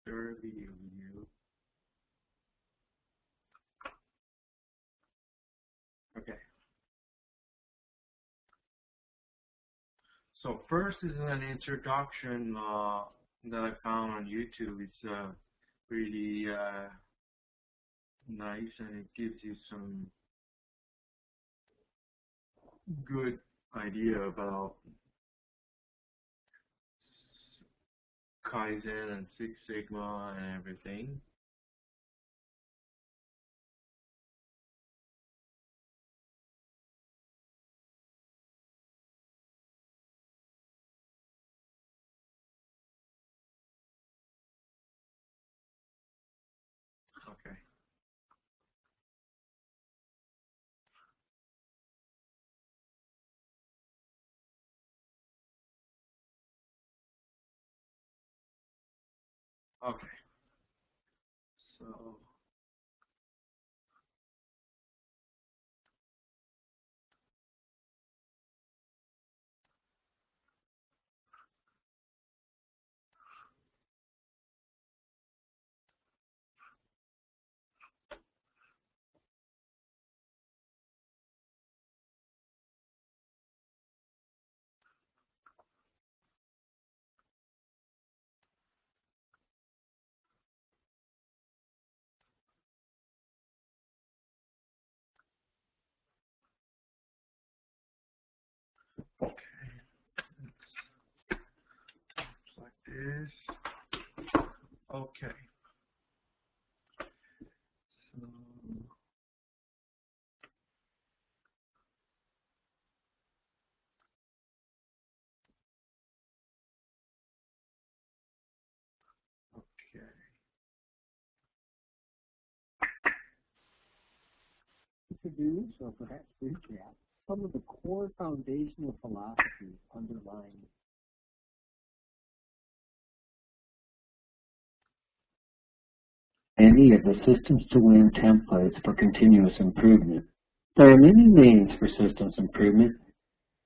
early review. Okay. So first is an introduction that I found on YouTube. It's really nice, and it gives you some good idea about Kaizen and Six Sigma and everything. Okay. Okay. So okay. It's like this. Okay. So okay. Introduce or perhaps recap some of the core foundational philosophies underlying any of the Systems to Win templates for continuous improvement. There are many names for systems improvement,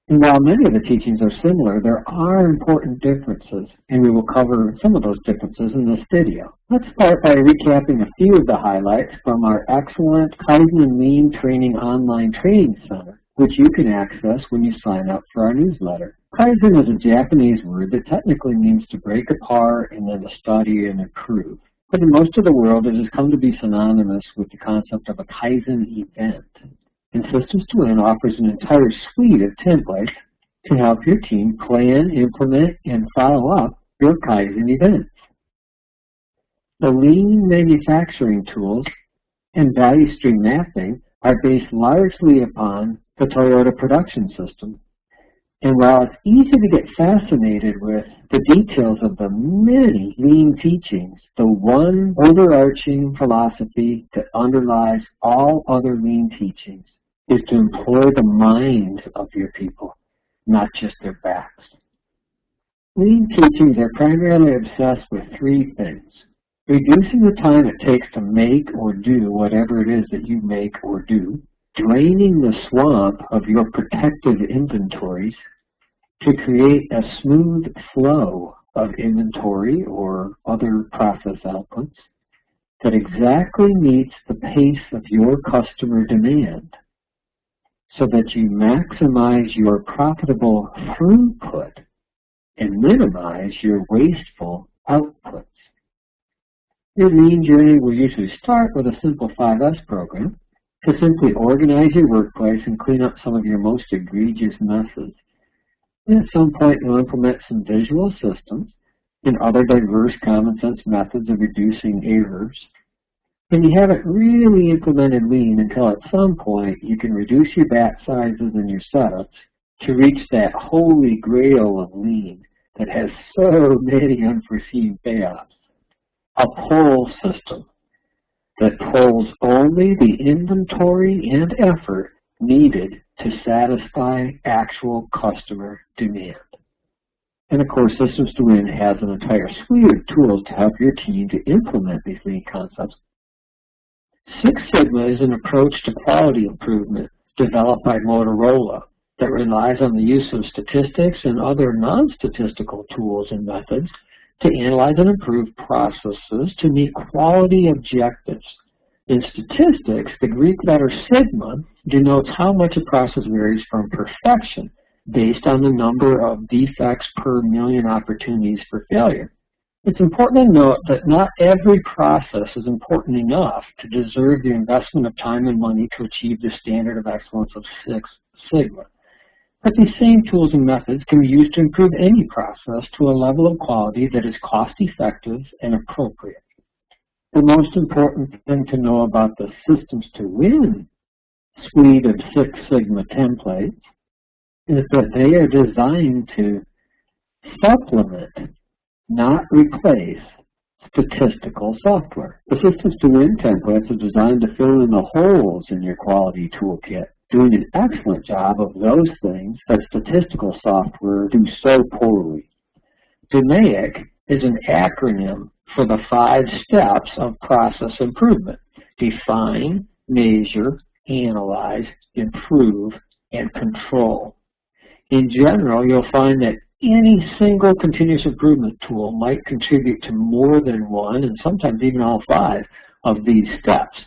and while many of the teachings are similar, there are important differences, and we will cover some of those differences in this video. Let's start by recapping a few of the highlights from our excellent Kaizen and Lean Training Online Training Center, which you can access when you sign up for our newsletter. Kaizen is a Japanese word that technically means to break apart and then to study and improve. But in most of the world, it has come to be synonymous with the concept of a Kaizen event. And Systems to Win offers an entire suite of templates to help your team plan, implement, and follow up your Kaizen events. The lean manufacturing tools and value stream mapping are based largely upon the Toyota production system. And while it's easy to get fascinated with the details of the many lean teachings, the one overarching philosophy that underlies all other lean teachings is to employ the minds of your people, not just their backs. Lean teachings are primarily obsessed with three things: reducing the time it takes to make or do whatever it is that you make or do, draining the swamp of your protective inventories to create a smooth flow of inventory or other process outputs that exactly meets the pace of your customer demand, so that you maximize your profitable throughput and minimize your wasteful outputs. Your lean journey will usually start with a simple 5S program to simply organize your workplace and clean up some of your most egregious messes. And at some point, you'll implement some visual systems and other diverse common sense methods of reducing errors. And you haven't really implemented lean until at some point you can reduce your batch sizes and your setups to reach that holy grail of lean that has so many unforeseen payoffs. A pull system that pulls only the inventory and effort needed to satisfy actual customer demand. And of course, Systems to Win has an entire suite of tools to help your team to implement these lean concepts. Six Sigma is an approach to quality improvement developed by Motorola that relies on the use of statistics and other non-statistical tools and methods to analyze and improve processes to meet quality objectives. In statistics, the Greek letter sigma denotes how much a process varies from perfection based on the number of defects per million opportunities for failure. It's important to note that not every process is important enough to deserve the investment of time and money to achieve the standard of excellence of Six Sigma. But these same tools and methods can be used to improve any process to a level of quality that is cost-effective and appropriate. The most important thing to know about the Systems to Win suite of Six Sigma templates is that they are designed to supplement, not replace, statistical software. The Systems to Win templates are designed to fill in the holes in your quality toolkit, doing an excellent job of those things that statistical software do so poorly. DMAIC is an acronym for the 5 steps of process improvement: define, measure, analyze, improve, and control. In general, you'll find that any single continuous improvement tool might contribute to more than one, and sometimes even all 5 of these steps.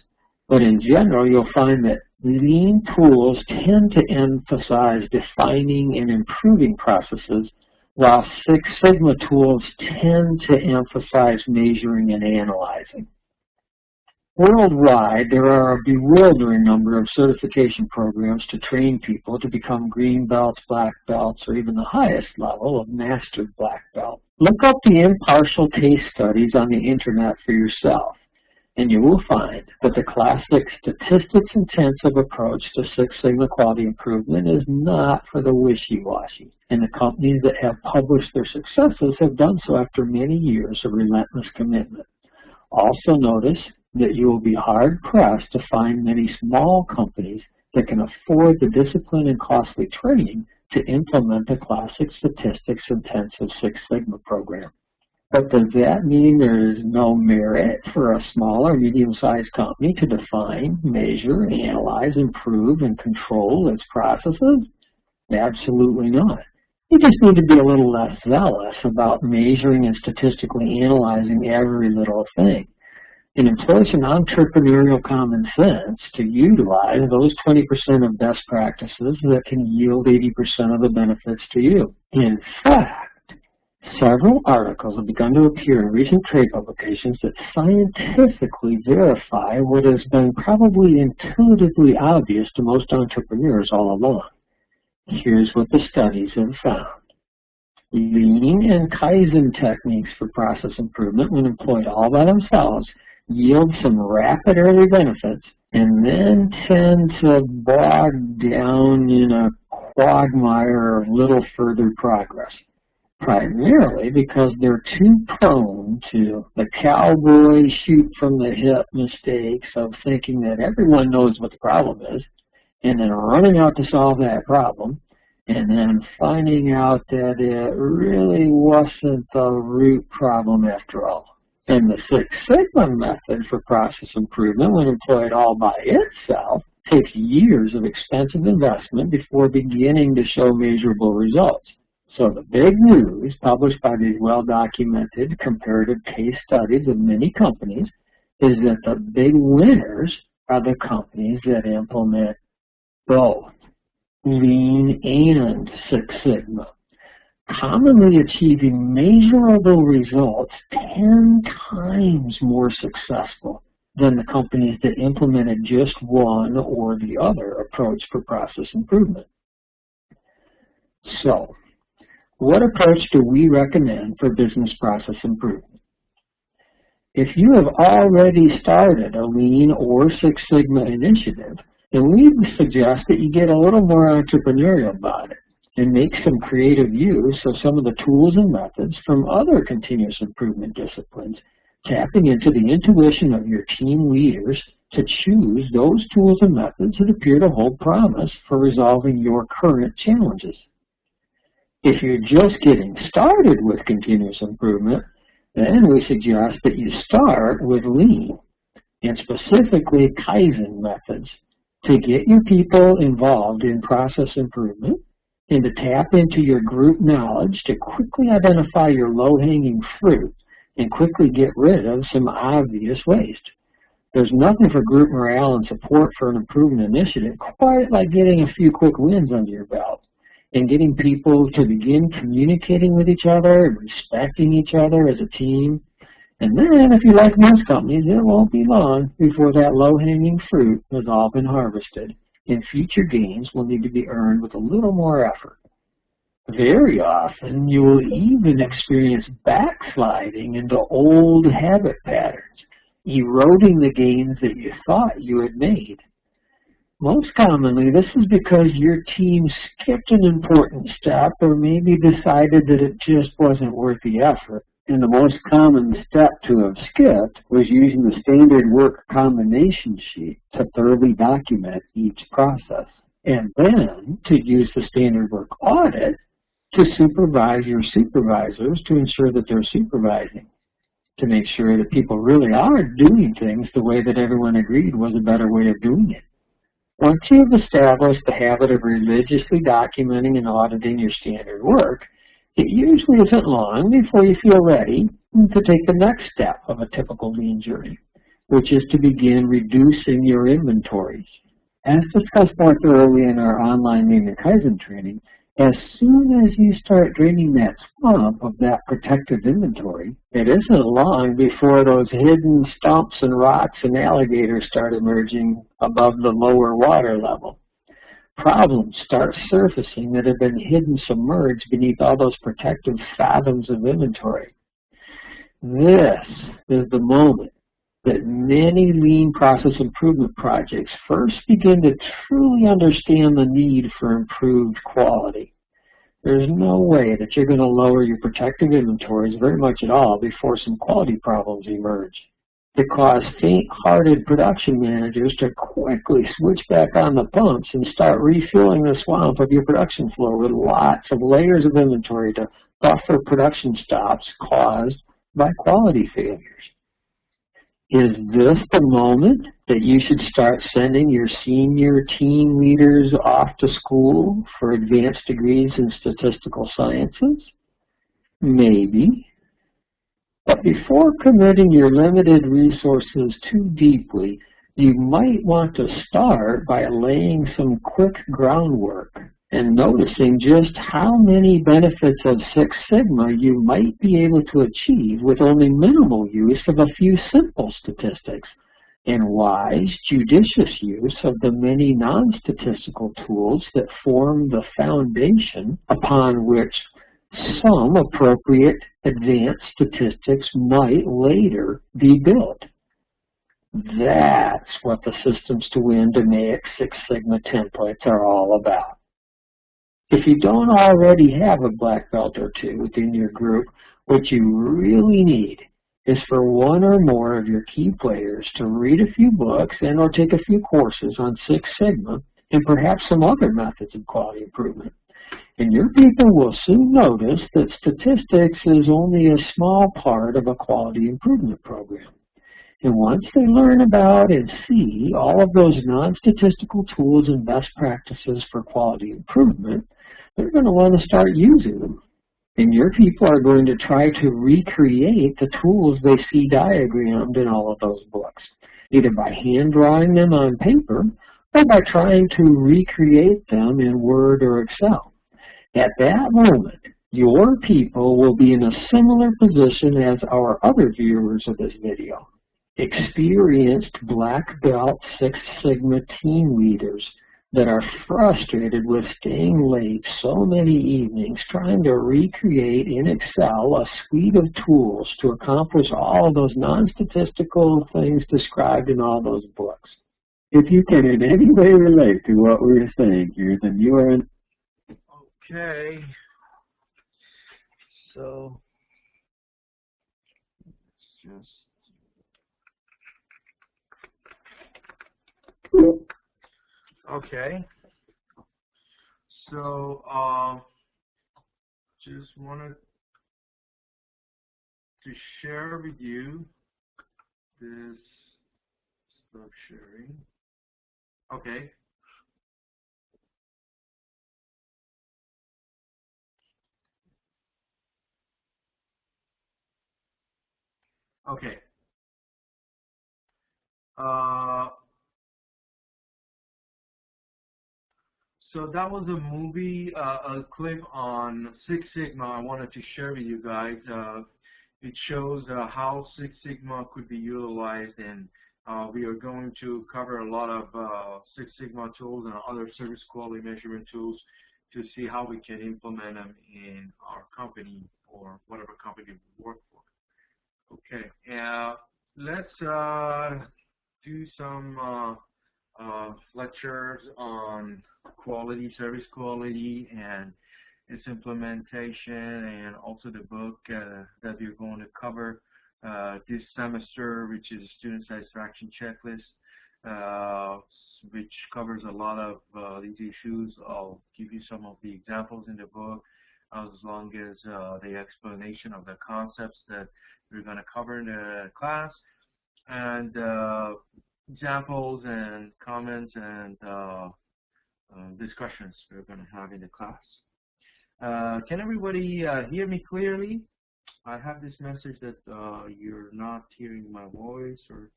But in general, you'll find that lean tools tend to emphasize defining and improving processes, while Six Sigma tools tend to emphasize measuring and analyzing. Worldwide, there are a bewildering number of certification programs to train people to become green belts, black belts, or even the highest level of mastered black belt. Look up the impartial case studies on the internet for yourself, and you will find that the classic statistics-intensive approach to Six Sigma quality improvement is not for the wishy-washy, and the companies that have published their successes have done so after many years of relentless commitment. Also notice that you will be hard-pressed to find many small companies that can afford the discipline and costly training to implement the classic statistics-intensive Six Sigma program. But does that mean there is no merit for a small or medium-sized company to define, measure, analyze, improve, and control its processes? Absolutely not. You just need to be a little less zealous about measuring and statistically analyzing every little thing. It employs some entrepreneurial common sense to utilize those 20% of best practices that can yield 80% of the benefits to you. In fact, several articles have begun to appear in recent trade publications that scientifically verify what has been probably intuitively obvious to most entrepreneurs all along. Here's what the studies have found. Lean and Kaizen techniques for process improvement, when employed all by themselves, yield some rapid early benefits and then tend to bog down in a quagmire of little further progress, primarily because they're too prone to the cowboy shoot from the hip mistakes of thinking that everyone knows what the problem is and then running out to solve that problem and then finding out that it really wasn't the root problem after all. And the Six Sigma method for process improvement, when employed all by itself, takes years of expensive investment before beginning to show measurable results. So the big news published by these well-documented comparative case studies of many companies is that the big winners are the companies that implement both Lean and Six Sigma, commonly achieving measurable results 10 times more successful than the companies that implemented just one or the other approach for process improvement. So, what approach do we recommend for business process improvement? If you have already started a Lean or Six Sigma initiative, then we suggest that you get a little more entrepreneurial about it and make some creative use of some of the tools and methods from other continuous improvement disciplines, tapping into the intuition of your team leaders to choose those tools and methods that appear to hold promise for resolving your current challenges. If you're just getting started with continuous improvement, then we suggest that you start with Lean and specifically Kaizen methods to get your people involved in process improvement and to tap into your group knowledge to quickly identify your low-hanging fruit and quickly get rid of some obvious waste. There's nothing for group morale and support for an improvement initiative quite like getting a few quick wins under your belt and getting people to begin communicating with each other and respecting each other as a team. And then, if you like most companies, it won't be long before that low-hanging fruit has all been harvested, and future gains will need to be earned with a little more effort. Very often, you will even experience backsliding into old habit patterns, eroding the gains that you thought you had made. Most commonly, this is because your team skipped an important step or maybe decided that it just wasn't worth the effort. And the most common step to have skipped was using the standard work combination sheet to thoroughly document each process, and then to use the standard work audit to supervise your supervisors to ensure that they're supervising, to make sure that people really are doing things the way that everyone agreed was a better way of doing it. Once you've established the habit of religiously documenting and auditing your standard work, it usually isn't long before you feel ready to take the next step of a typical lean journey, which is to begin reducing your inventories. As discussed more thoroughly in our online Lean and Kaizen training, as soon as you start draining that swamp of that protective inventory, it isn't long before those hidden stumps and rocks and alligators start emerging above the lower water level. Problems start surfacing that have been hidden submerged beneath all those protective fathoms of inventory. This is the moment that many lean process improvement projects first begin to truly understand the need for improved quality. There's no way that you're going to lower your protective inventories very much at all before some quality problems emerge. To cause faint-hearted production managers to quickly switch back on the pumps and start refilling the swamp of your production floor with lots of layers of inventory to buffer production stops caused by quality failures. Is this the moment that you should start sending your senior team leaders off to school for advanced degrees in statistical sciences? Maybe. But before committing your limited resources too deeply, you might want to start by laying some quick groundwork and noticing just how many benefits of Six Sigma you might be able to achieve with only minimal use of a few simple statistics, and wise, judicious use of the many non-statistical tools that form the foundation upon which some appropriate advanced statistics might later be built. That's what the Systems to Win DMAIC Six Sigma templates are all about. If you don't already have a black belt or two within your group, what you really need is for one or more of your key players to read a few books and or take a few courses on Six Sigma and perhaps some other methods of quality improvement. And your people will soon notice that statistics is only a small part of a quality improvement program. And once they learn about and see all of those non-statistical tools and best practices for quality improvement, they're going to want to start using them. And your people are going to try to recreate the tools they see diagrammed in all of those books, either by hand drawing them on paper or by trying to recreate them in Word or Excel. At that moment, your people will be in a similar position as our other viewers of this video. Experienced black belt Six Sigma team leaders that are frustrated with staying late so many evenings trying to recreate in Excel a suite of tools to accomplish all of those non-statistical things described in all those books. If you can in any way relate to what we're saying here, then you are in. Okay. So, let's just. Okay. So, just wanted to share with you this stuff sharing. Okay. Okay. Uh, so that was a movie, a clip on Six Sigma I wanted to share with you guys. It shows how Six Sigma could be utilized, and we are going to cover a lot of Six Sigma tools and other service quality measurement tools to see how we can implement them in our company or whatever company we work for. Okay, let's do some lectures on quality, service quality, and its implementation, and also the book that we're going to cover this semester, which is a student satisfaction checklist, which covers a lot of these issues. I'll give you some of the examples in the book, as long as the explanation of the concepts that we're going to cover in the class, and examples and comments and discussions we're going to have in the class. Can everybody hear me clearly? I have this message that you're not hearing my voice, or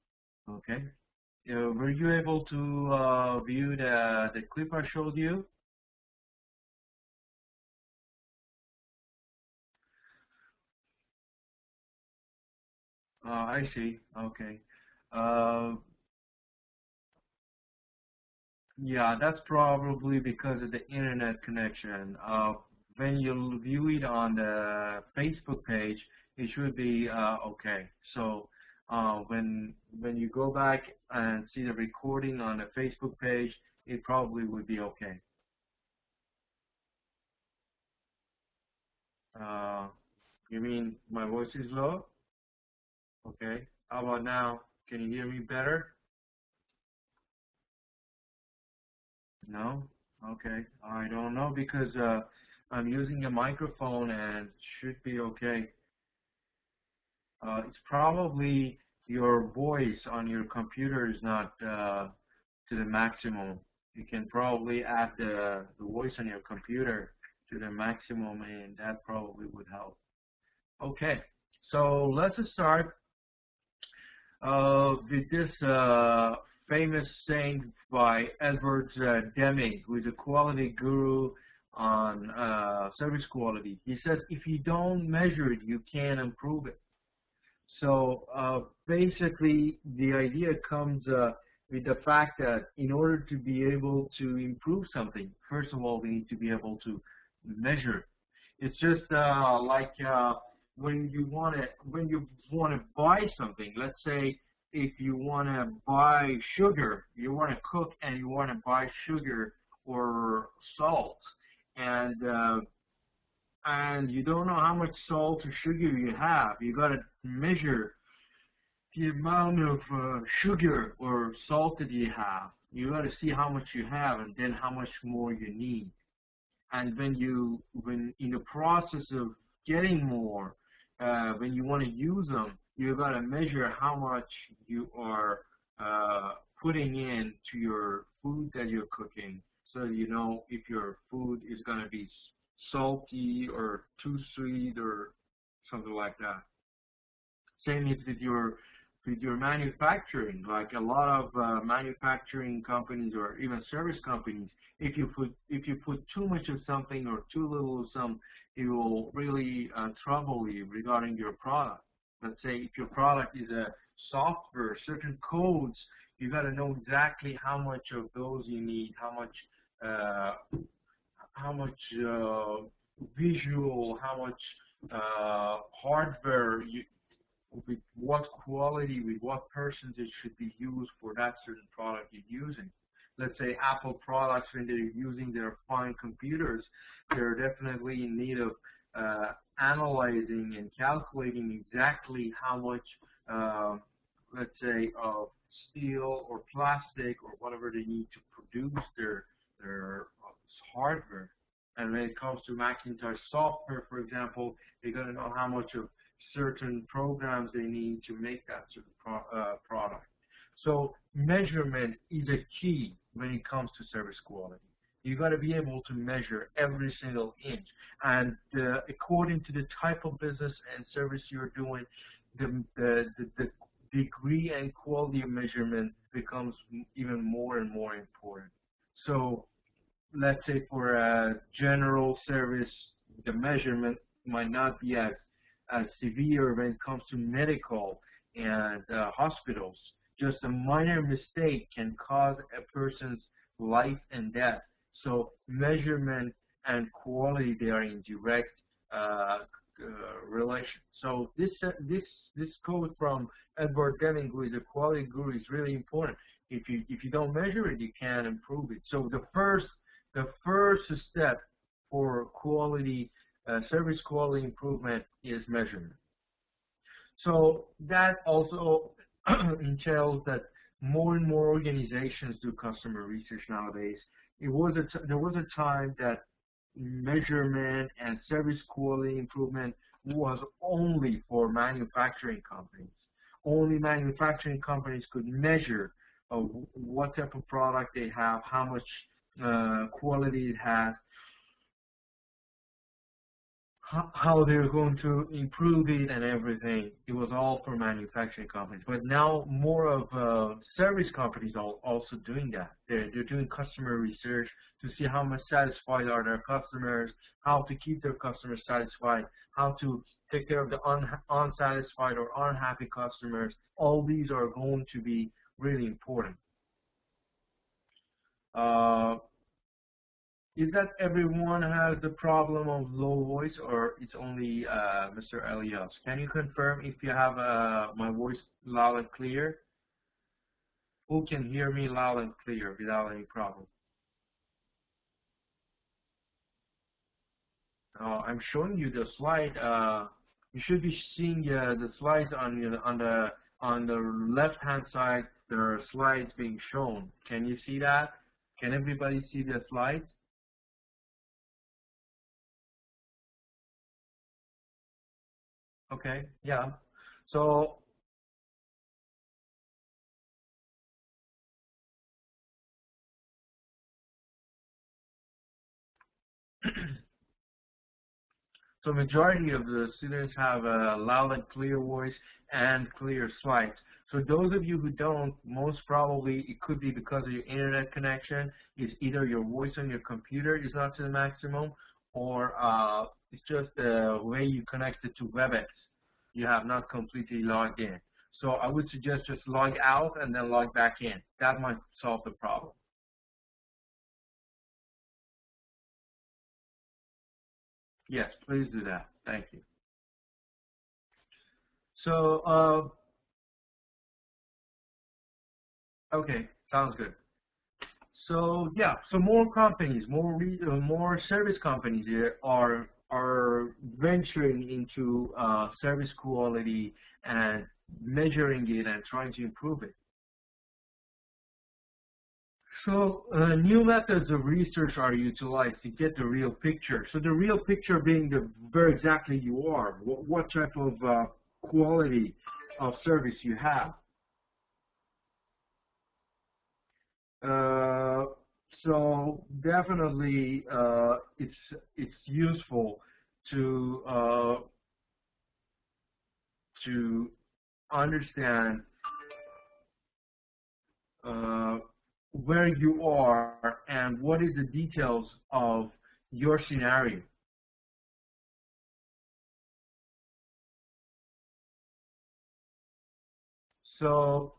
okay. Were you able to view the clip I showed you? I see. Okay. Uh, yeah, that's probably because of the internet connection. When you view it on the Facebook page, it should be okay. So when you go back and see the recording on the Facebook page, it probably would be okay. Uh, you mean my voice is low? Okay. How about now? Can you hear me better? No? Okay. I don't know because I'm using a microphone and should be okay. It's probably your voice on your computer is not to the maximum. You can probably add the voice on your computer to the maximum, and that probably would help. Okay, so let's start with this famous saying by Edward Deming, who is a quality guru on service quality. He says, if you don't measure it, you can't improve it. So basically, the idea comes with the fact that in order to be able to improve something, first of all, we need to be able to measure it. It's just like when you want to buy something. Let's say if you want to buy sugar, you want to cook and you want to buy sugar or salt, and you don't know how much salt or sugar you have. You got to measure the amount of sugar or salt that you have. You got to see how much you have and then how much more you need. And when in the process of getting more, when you want to use them, you got to measure how much you are putting in to your food that you're cooking, so you know if your food is going to be salty or too sweet or something like that. Same is with your manufacturing. Like a lot of manufacturing companies or even service companies, if you put too much of something or too little of some, it will really trouble you regarding your product. Let's say if your product is a software, certain codes, you got to know exactly how much of those you need, how much visual, how much hardware, with what quality, with what percentage should be used for that certain product you're using. Let's say Apple products, when they're using their fine computers, they're definitely in need of analyzing and calculating exactly how much, let's say, of steel or plastic or whatever they need to produce their hardware. And when it comes to Macintosh software, for example, they got to know how much of certain programs they need to make that certain product. So measurement is a key when it comes to service quality. You got to be able to measure every single inch. And according to the type of business and service you're doing, the degree and quality of measurement becomes even more and more important. So let's say for a general service, the measurement might not be as severe when it comes to medical and hospitals. Just a minor mistake can cause a person's life and death. So measurement and quality, they are in direct relation. So this quote from Edward Deming, who is a quality guru, is really important. If you don't measure it, you can't improve it. So the first step for quality service quality improvement is measurement. So that also entails that more and more organizations do customer research nowadays. There was a time that measurement and service quality improvement was only for manufacturing companies. Only manufacturing companies could measure what type of product they have, how much quality it has, how they're going to improve it and everything. It was all for manufacturing companies. But now more of service companies are also doing that. They're doing customer research to see how much satisfied are their customers, how to keep their customers satisfied, how to take care of the unsatisfied or unhappy customers. All these are going to be really important. Is that everyone has the problem of low voice, or it's only Mr. Elias? Can you confirm if you have my voice loud and clear? Who can hear me loud and clear without any problem? I'm showing you the slide. You should be seeing the slides on the left-hand side. There are slides being shown. Can you see that? Can everybody see the slides? Okay, yeah. So so majority of the students have a loud and clear voice and clear slides. So those of you who don't, most probably it could be because of your internet connection. Is either your voice on your computer is not to the maximum, or it's just the way you connect it to WebEx. You have not completely logged in. So I would suggest just log out and then log back in. That might solve the problem. Yes, please do that. Thank you. So, okay, sounds good. So yeah, so more companies, more service companies here are venturing into service quality and measuring it and trying to improve it. So new methods of research are utilized to get the real picture. So the real picture being where exactly you are, what type of quality of service you have. So definitely it's useful to understand where you are and what is the details of your scenario. So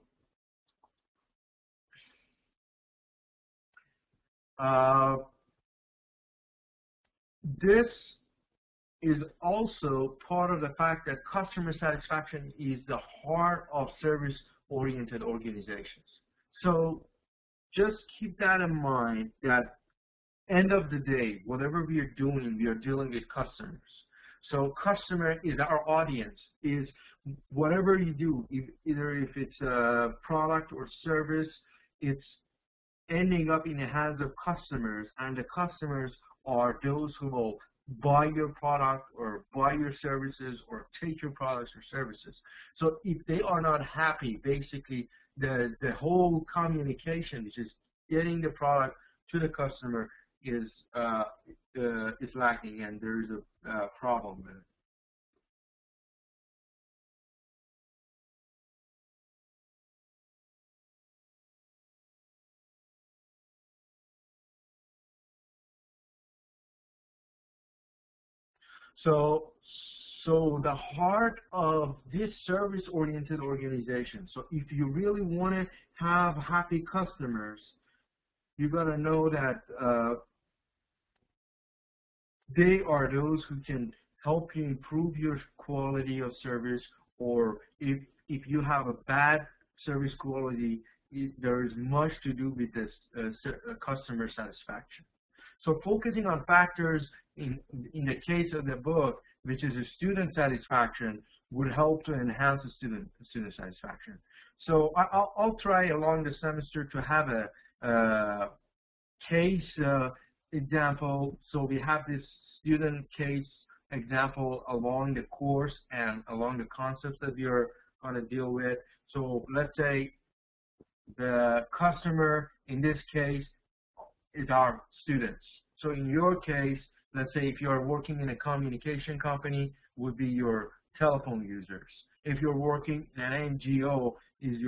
this is also part of the fact that customer satisfaction is the heart of service-oriented organizations. So just keep that in mind, that end of the day, whatever we are doing, we are dealing with customers. So customer is our audience, is whatever you do, either if it's a product or service, it's ending up in the hands of customers, and the customers are those who will buy your product or buy your services or take your products or services. So if they are not happy, basically the whole communication, which is getting the product to the customer, is lacking, and there is a problem with it. So, so the heart of this service-oriented organization. So if you really want to have happy customers, you got to know that they are those who can help you improve your quality of service, or if you have a bad service quality, there is much to do with this customer satisfaction. So focusing on factors in the case of the book, which is a student satisfaction, would help to enhance the student satisfaction. So I'll try along the semester to have a case example. So we have this student case example along the course and along the concepts that we are going to deal with. So let's say the customer in this case is our students. So in your case, let's say if you're working in a communication company, would be your telephone users. If you're working in an NGO, is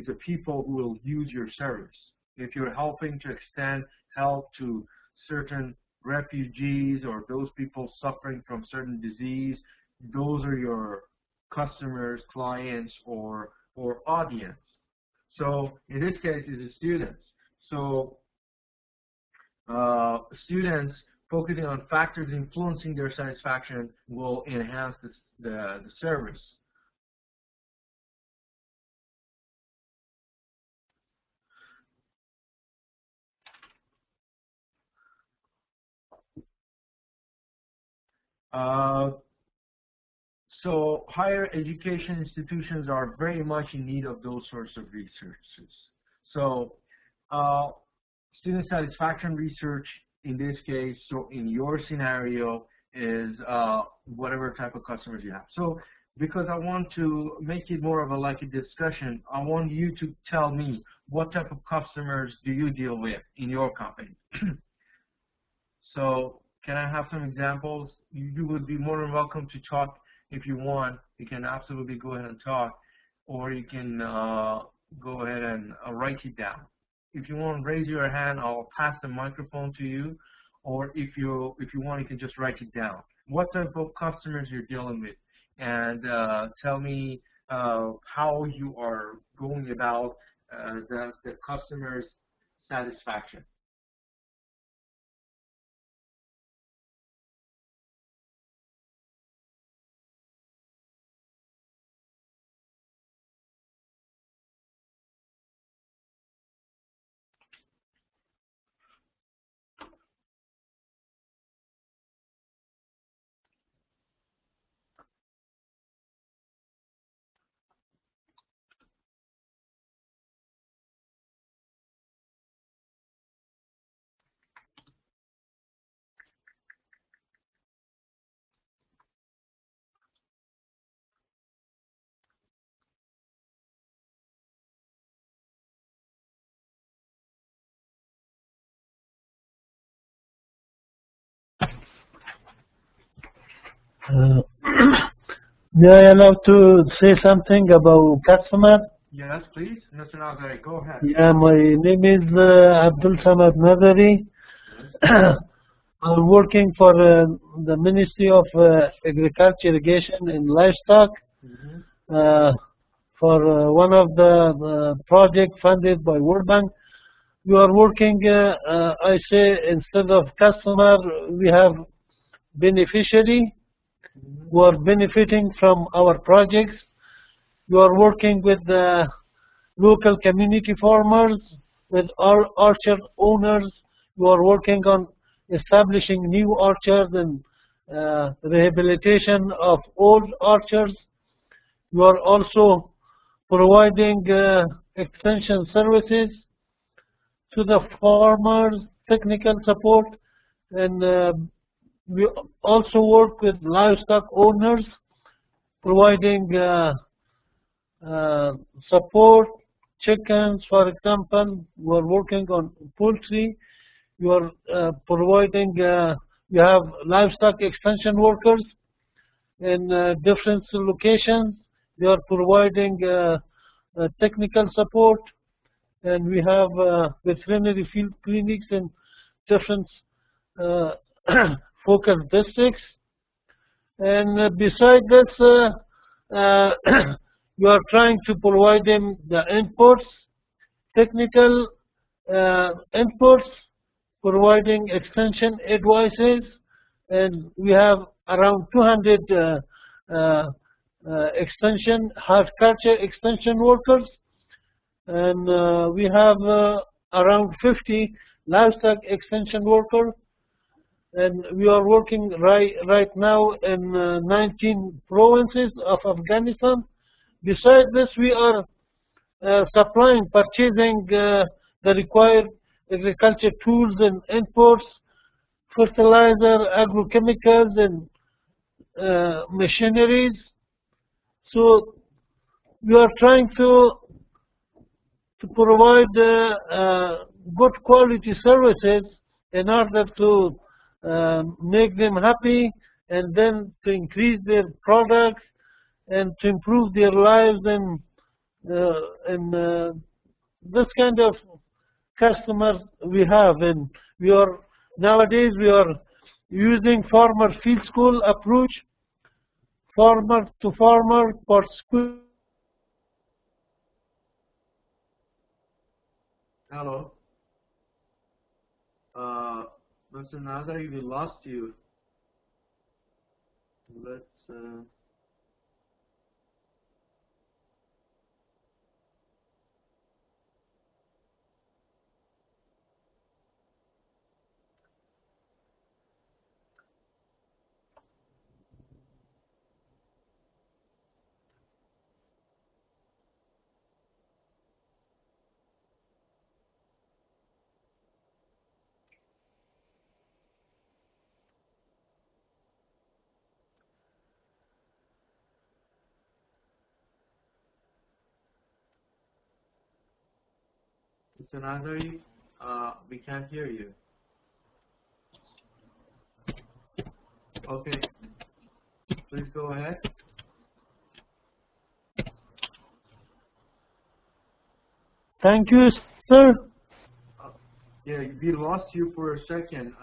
the people who will use your service. If you're helping to extend help to certain refugees or those people suffering from certain disease, those are your customers, clients, or audience. So in this case, it's the students. So students focusing on factors influencing their satisfaction will enhance the service. So higher education institutions are very much in need of those sorts of researches. So student satisfaction research in this case, so in your scenario, is whatever type of customers you have. So because I want to make it more of a discussion, I want you to tell me what type of customers do you deal with in your company. So can I have some examples? You would be more than welcome to talk if you want. You can absolutely go ahead and talk, or you can go ahead and write it down. If you want to raise your hand, I'll pass the microphone to you, or if you want, you can just write it down. What type of customers you're dealing with, and tell me how you are going about the customer's satisfaction. Uh, May I allow to say something about customer? Yes, please. Mr. Nazari, go ahead. Yeah, my name is Abdul Samad Nazari. I'm working for the Ministry of Agriculture, Irrigation and Livestock for one of the projects funded by World Bank. We are working, I say, instead of customer, we have beneficiary who are benefiting from our projects. We are working with the local community farmers, with our orchard owners. We are working on establishing new orchards and rehabilitation of old orchards. We are also providing extension services to the farmers, technical support, and we also work with livestock owners, providing support chickens, for example. We're working on poultry. You are providing, you have livestock extension workers in different locations. They are providing technical support, and we have veterinary field clinics in different uh, focus districts. And beside this, uh, you are trying to provide them the inputs, technical inputs, providing extension advices, and we have around 200 extension, horticulture extension workers, and we have around 50 livestock extension workers, and we are working right now in 19 provinces of Afghanistan. Besides this, we are purchasing the required agriculture tools and inputs, fertilizer, agrochemicals, and machineries. So we are trying to provide good quality services in order to make them happy, and then to increase their products and to improve their lives, and this kind of customers we have. And we are nowadays we are using farmer field school approach, farmer to farmer participation. Hello. Mr. Nazari, we lost you. Let's. Mr. Nazari, we can't hear you. Okay, please go ahead. Thank you, sir. Yeah, we lost you for a second.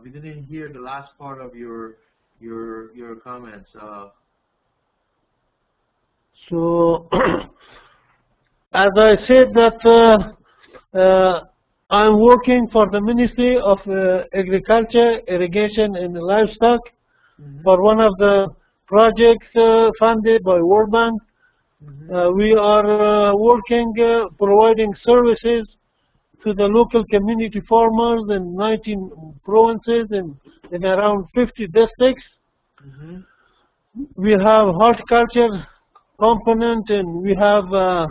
We didn't hear the last part of your comments. So, as I said that I'm working for the Ministry of Agriculture, Irrigation and Livestock for one of the projects funded by World Bank. We are working, providing services to the local community farmers in 19 provinces and in around 50 districts. We have horticulture component, and we have a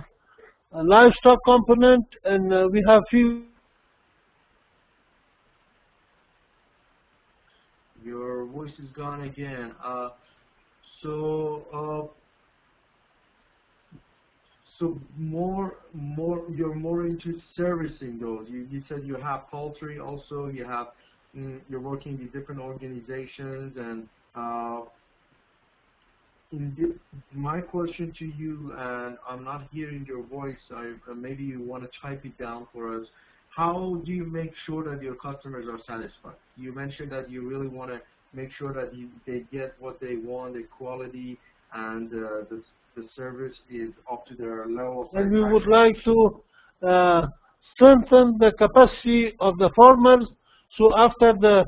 livestock component, and we have few. Your voice is gone again. So you're more into servicing those. You said you have poultry also. You have you're working with different organizations, and my question to you, and I'm not hearing your voice. Maybe you want to type it down for us. How do you make sure that your customers are satisfied? You mentioned that you really want to make sure that they get what they want, the quality, and the service is up to their level. And we would like to strengthen the capacity of the farmers, so after the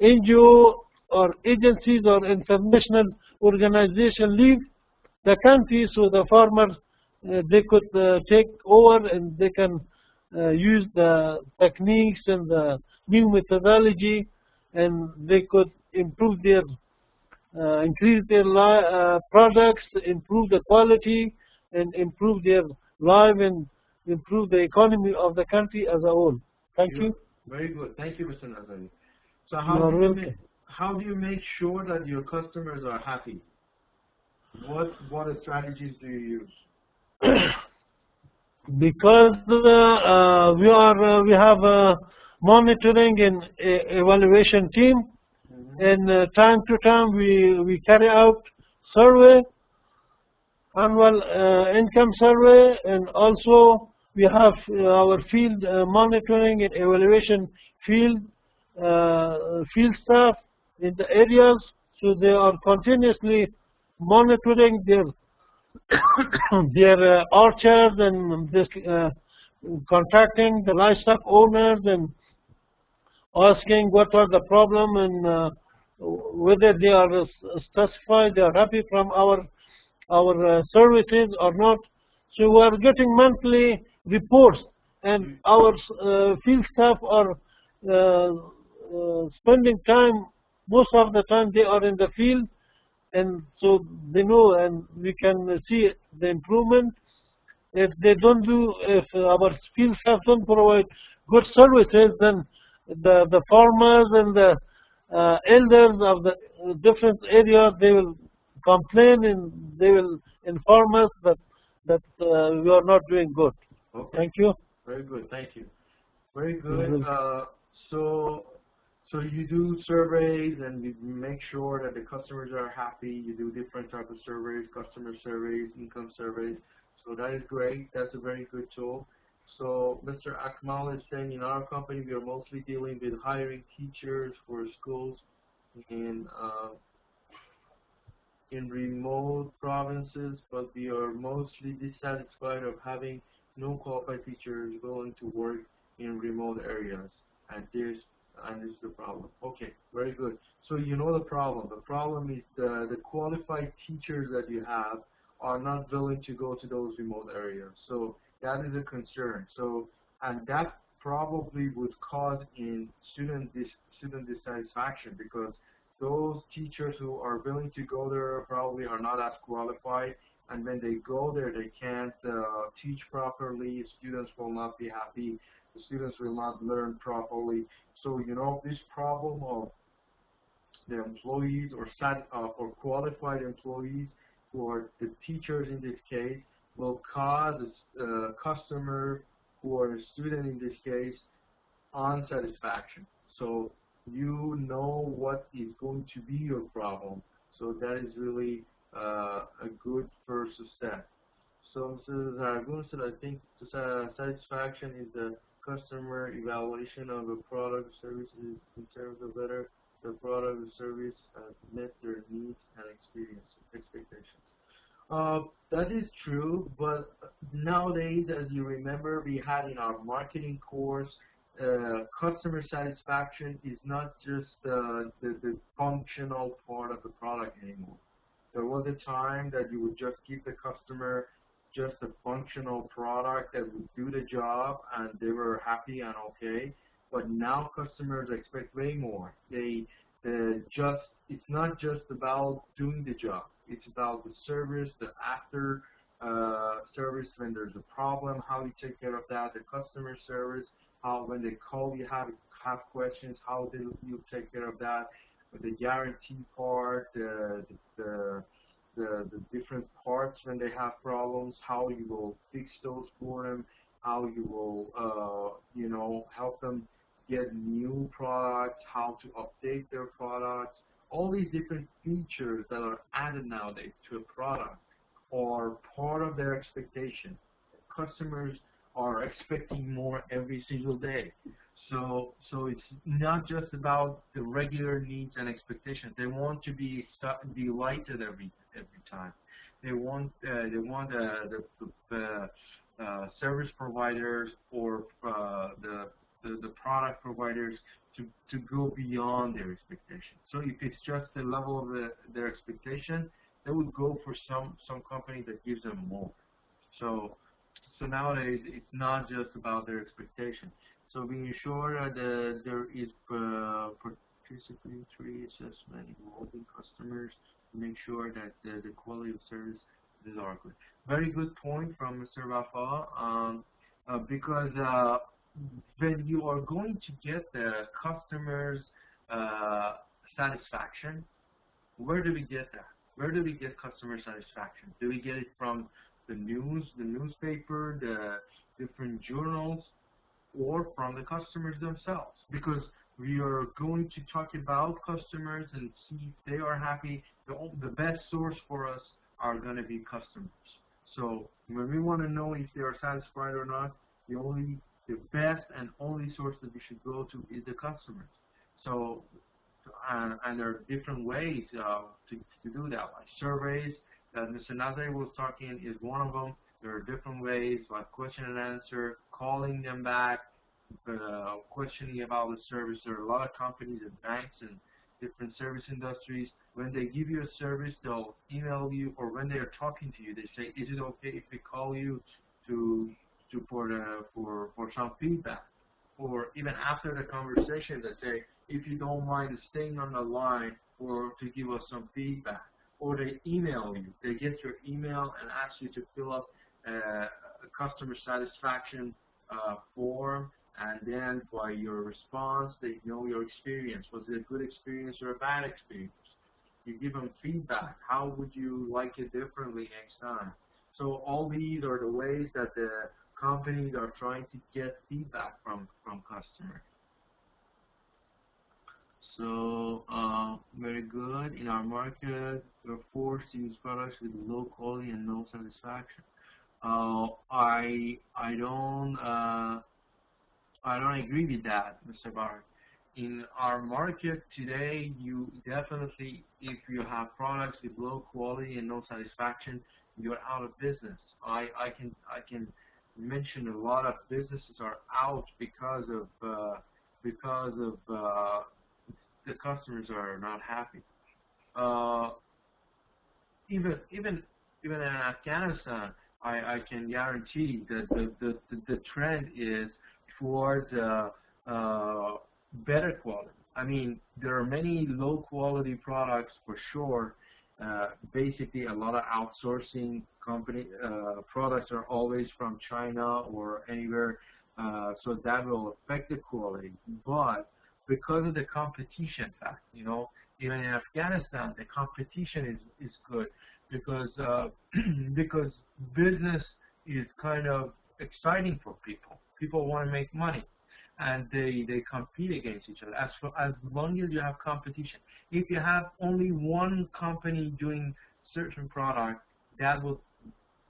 NGO or agencies or international organization leave the country, so the farmers they could take over, and they can use the techniques and the new methodology, and they could improve their increase their products, improve the quality, and improve their life, and improve the economy of the country as a whole. Thank you. Very good. Thank you, Mr. Nazari. So how do you make sure that your customers are happy? What strategies do you use? because we have a monitoring and evaluation team, and time to time we carry out survey, annual income survey, and also we have our field monitoring and evaluation field field staff in the areas, so they are continuously monitoring their their orchards and this, contacting the livestock owners and asking what are the problem and whether they are satisfied, they are happy from our services or not. So we are getting monthly reports, and our field staff are spending time. Most of the time they are in the field, and so they know, and we can see the improvement. If they don't do, if our field staff don't provide good services, then the farmers and the elders of the different areas, they will complain and they will inform us that we are not doing good. Okay. Thank you. Very good. Thank you. Very good. So you do surveys and you make sure that the customers are happy. You do different types of surveys, customer surveys, income surveys. So that is great. That's a very good tool. So Mr. Akmal is saying in our company we are mostly dealing with hiring teachers for schools in remote provinces, but we are mostly dissatisfied of having no qualified teachers willing to work in remote areas, and this is the problem. Okay, very good. So you know the problem. The problem is the qualified teachers that you have are not willing to go to those remote areas. So that is a concern. So, and that probably would cause in student dissatisfaction, because those teachers who are willing to go there probably are not as qualified, and when they go there they can't teach properly. Students will not be happy. The students will not learn properly. So you know, this problem of the employees or qualified employees, who are the teachers in this case, will cause a customer who are a student in this case unsatisfaction. So you know what is going to be your problem. So that is really a good first step. So Mrs. Aragon said, I think satisfaction is the customer evaluation of a product or service in terms of whether the product or service met their needs and expectations. That is true, but nowadays, as you remember, we had in our marketing course, customer satisfaction is not just the functional part of the product anymore. There was a time that you would just give the customer just a functional product that would do the job, and they were happy and okay. But now customers expect way more. It's not just about doing the job. It's about the service, the after service when there's a problem, how you take care of that, the customer service, how when they call you have questions, how you take care of that, the guarantee part, the different parts when they have problems, how you will fix those for them, how you will help them get new products, how to update their products. All these different features that are added nowadays to a product are part of their expectation. Customers are expecting more every single day. So it's not just about the regular needs and expectations. They want to be delighted every time. They want the service providers or the product providers to go beyond their expectation. So if it's just the level of their expectation, they would go for some company that gives them more. So nowadays it's not just about their expectation. So we ensure that there is participatory assessment involving customers to make sure that the quality of service is good. Very good point from Mr. Rafa, because when you are going to get the customer's satisfaction, where do we get that? Where do we get customer satisfaction? Do we get it from the news, the newspaper, the different journals, or from the customers themselves, because we are going to talk about customers and see if they are happy. The best source for us are going to be customers. So when we want to know if they are satisfied or not, the best and only source that we should go to is the customers. So and there are different ways to do that, like surveys that Mr. Nazari was talking is one of them. There are different ways, like question and answer, calling them back, questioning about the service. There are a lot of companies and banks and different service industries. When they give you a service, they'll email you, or when they are talking to you, they say, "Is it okay if we call you for some feedback?" Or even after the conversation, they say, "If you don't mind staying on the line or to give us some feedback." Or they email you. They get your email and ask you to fill up a customer satisfaction form, and then by your response, they know your experience. Was it a good experience or a bad experience? You give them feedback. How would you like it differently next time? So all these are the ways that the companies are trying to get feedback from customers. So very good. In our market, we're forced to use products with low quality and no satisfaction. I don't agree with that, Mr. Barr. In our market today, you definitely, if you have products with low quality and no satisfaction, you're out of business. I can mention a lot of businesses are out because of the customers are not happy. Even in Afghanistan, I can guarantee that the trend is towards better quality. I mean, there are many low quality products for sure. Basically, a lot of outsourcing company products are always from China or anywhere, so that will affect the quality. But because of the competition fact, even in Afghanistan, the competition is good because because business is kind of exciting for people. People want to make money, and they compete against each other. As long as you have competition, if you have only one company doing certain product, that will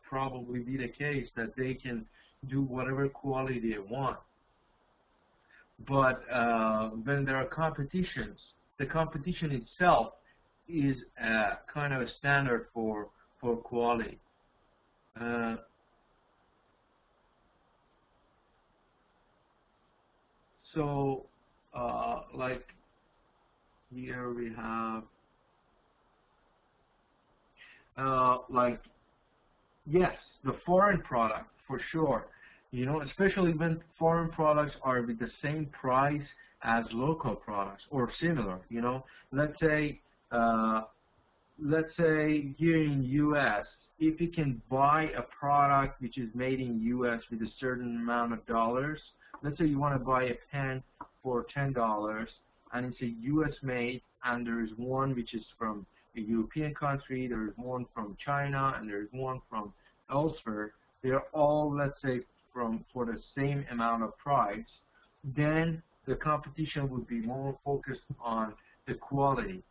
probably be the case that they can do whatever quality they want. But when there are competitions, the competition itself is kind of a standard for quality. So, like here we have, like, yes, the foreign product for sure. Especially when foreign products are with the same price as local products or similar. Let's say here in U.S., if you can buy a product which is made in U.S. with a certain amount of dollars. Let's say you want to buy a pen for $10, and it's a U.S. made, and there is one which is from a European country, there is one from China, and there is one from elsewhere. They're all, let's say, for the same amount of price. Then the competition would be more focused on the quality.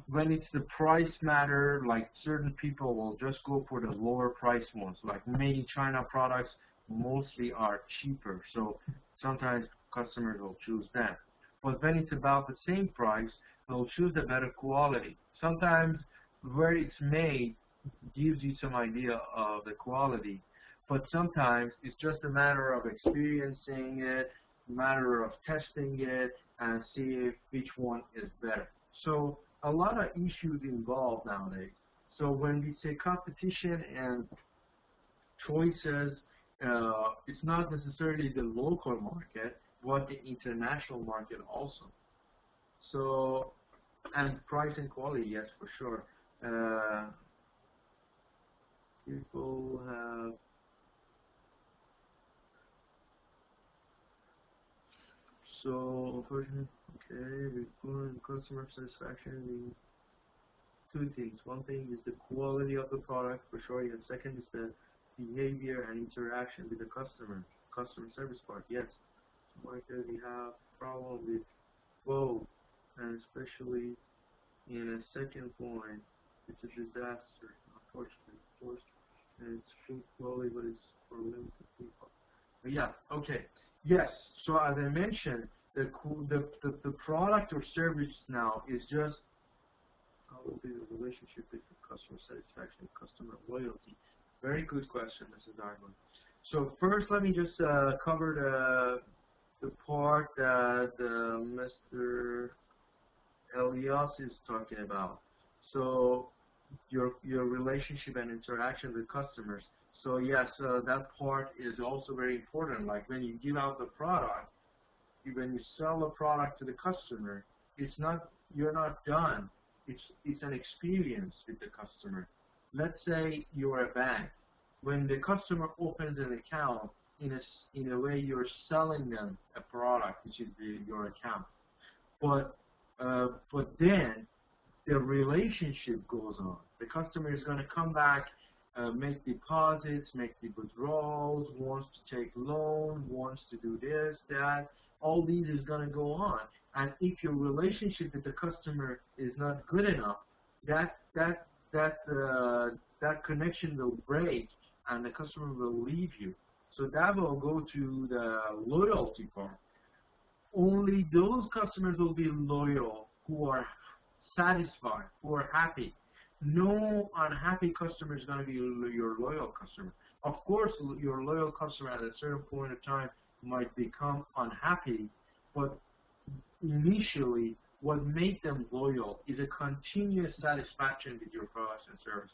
When it's the price matter, like certain people will just go for the lower price ones, like made in China products mostly are cheaper, so sometimes customers will choose them. But when it's about the same price, they'll choose the better quality. Sometimes where it's made gives you some idea of the quality, but sometimes it's just a matter of experiencing it, a matter of testing it, and see which one is better. So a lot of issues involved nowadays. So when we say competition and choices, it's not necessarily the local market, but the international market also. So, and price and quality, yes, for sure. People have so unfortunately, okay, with customer satisfaction. two things. One thing is the quality of the product for sure, and second is the behavior and interaction with the customer service part. Yes, market we have problem with both, and especially in a second point, it's a disaster, unfortunately, of course, and it's food quality, but it's for limited people. But yeah, okay, yes. So as I mentioned, the product or service now is just how will be the relationship between customer satisfaction and customer loyalty? Very good question, Mrs. Arnold. So first, let me just cover the part that Mr. Elias is talking about. So your relationship and interaction with customers. So yes, that part is also very important. Like when you give out the product, when you sell a product to the customer, you're not done. It's an experience with the customer. Let's say you're a bank. When the customer opens an account, in a way you're selling them a product, which is your account. But then the relationship goes on. The customer is going to come back, make deposits, make the withdrawals, wants to take loan, wants to do this, that. All these is going to go on. And if your relationship with the customer is not good enough, that connection will break, and the customer will leave you. So that will go to the loyalty part. Only those customers will be loyal who are satisfied, who are happy. No unhappy customer is going to be your loyal customer. Of course, your loyal customer at a certain point of time might become unhappy, but initially, what made them loyal is a continuous satisfaction with your products and services.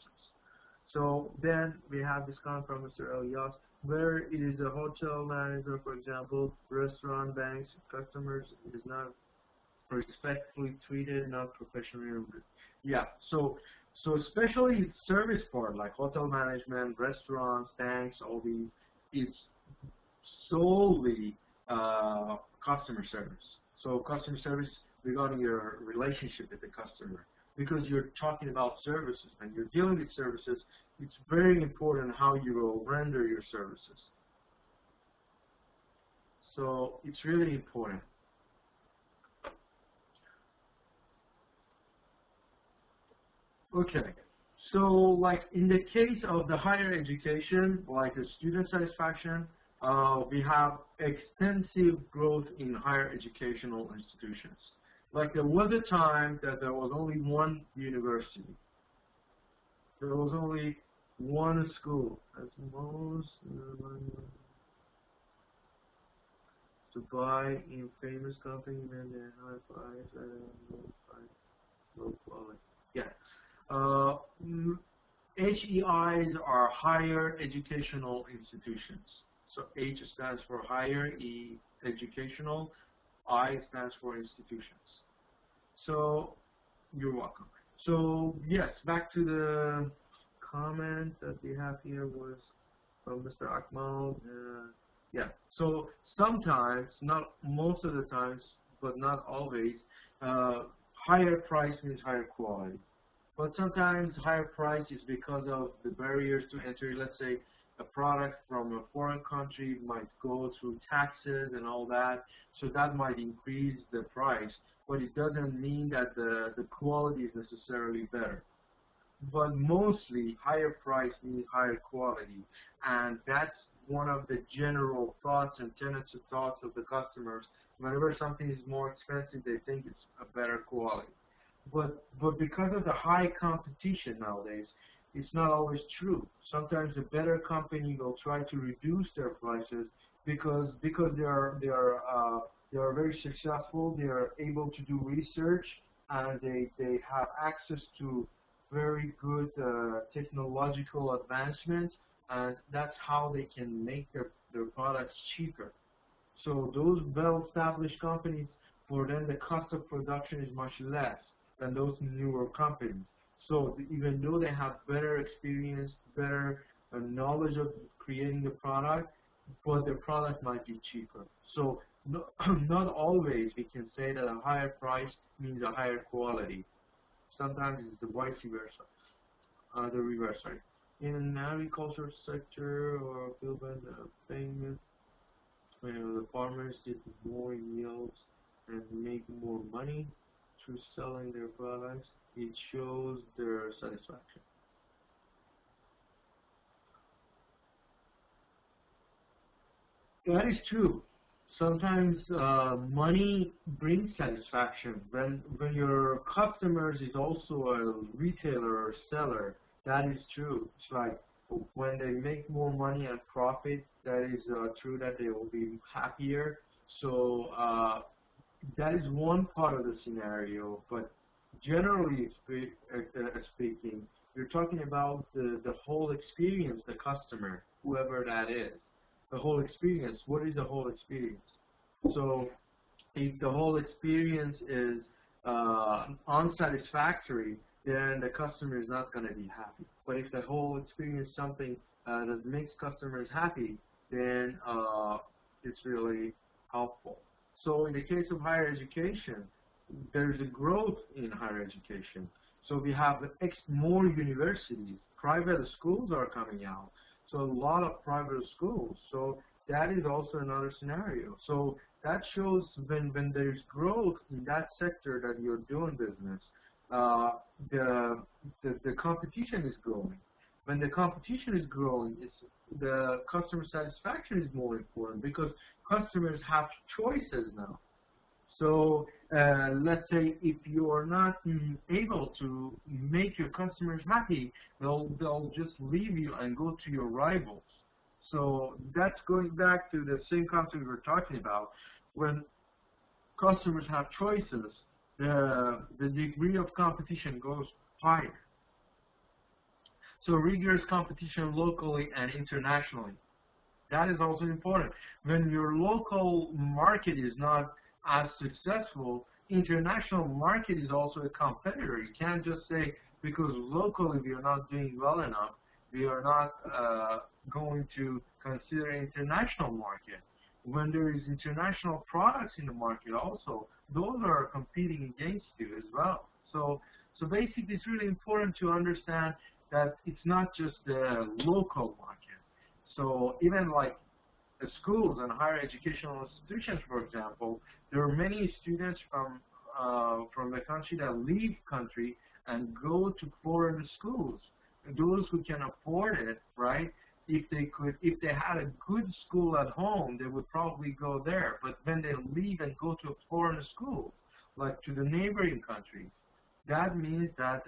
So then we have this comment from Mr. Elias, where it is a hotel manager, for example, restaurant, banks, customers is not respectfully treated, not professionally rude. Yeah, so especially service part like hotel management, restaurants, banks, all these, it's solely customer service. So customer service regarding your relationship with the customer. Because you're talking about services and you're dealing with services, it's very important how you will render your services. So it's really important. Okay, so like in the case of the higher education, like the student satisfaction, we have extensive growth in higher educational institutions. Like there was a time that there was only one university. There was only one school. That's most to buy in famous company and then high price and low quality. Yeah. HEIs are higher educational institutions. So H stands for higher, E educational, I stands for institutions. So you're welcome. So yes, back to the comment that we have here was from Mr. Akmal. Yeah. So sometimes, not most of the times, but not always, higher price means higher quality. But sometimes higher price is because of the barriers to entry. Let's say a product from a foreign country might go through taxes and all that, so that might increase the price, but it doesn't mean that the quality is necessarily better. But mostly higher price means higher quality, and that's one of the general thoughts and tenets of thoughts of the customers. Whenever something is more expensive, they think it's a better quality. But because of the high competition nowadays, it's not always true. Sometimes a better company will try to reduce their prices because they are very successful. They are able to do research and they have access to very good technological advancements, and that's how they can make their products cheaper. So those well-established companies, for them the cost of production is much less than those newer companies. So even though they have better experience, better knowledge of creating the product, but their product might be cheaper. So not always we can say that a higher price means a higher quality. Sometimes it's the vice versa, the reverse side. In an agriculture sector or field payment, the farmers get more yields and make more money through selling their products. It shows their satisfaction. That is true. Sometimes money brings satisfaction. When your customers is also a retailer or seller, that is true. It's like when they make more money and profit, that is true that they will be happier. So that is one part of the scenario. But generally speaking, you're talking about the whole experience, the customer, whoever that is. The whole experience. What is the whole experience? So if the whole experience is unsatisfactory, then the customer is not going to be happy. But if the whole experience is something that makes customers happy, then it's really helpful. So in the case of higher education, there's a growth in higher education. So we have more universities. Private schools are coming out. So a lot of private schools. So that is also another scenario. So that shows when there's growth in that sector that you're doing business, the competition is growing. When the competition is growing, the customer satisfaction is more important because customers have choices now. So let's say if you are not able to make your customers happy, they'll just leave you and go to your rivals. So that's going back to the same concept we were talking about. When customers have choices, the degree of competition goes higher. So rigorous competition locally and internationally. That is also important. When your local market is not as successful, international market is also a competitor. You can't just say because locally we are not doing well enough, we are not going to consider international market. When there is international products in the market also, those are competing against you as well. So basically it's really important to understand that it's not just the local market. So even like schools and higher educational institutions, for example, there are many students from the country that leave country and go to foreign schools. Those who can afford it, right? If they had a good school at home, they would probably go there. But when they leave and go to a foreign school, like to the neighboring countries, that means that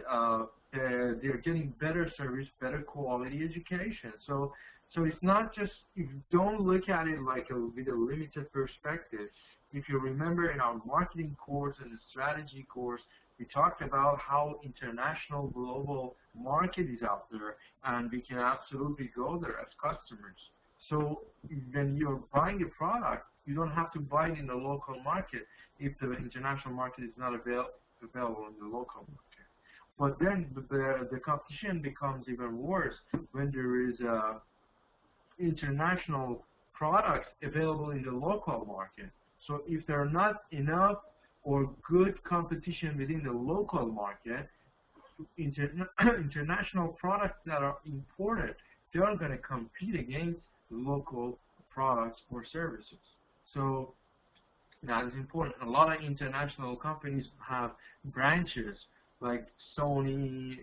they're getting better service, better quality education. So it's not just, if you don't look at it like with a limited perspective. If you remember in our marketing course and the strategy course, we talked about how international global market is out there, and we can absolutely go there as customers. So when you're buying a product, you don't have to buy it in the local market if the international market is not available in the local market. But then the competition becomes even worse when there is international products available in the local market. So if there are not enough or good competition within the local market, international products that are imported, they are going to compete against local products or services. So that is important. A lot of international companies have branches like Sony,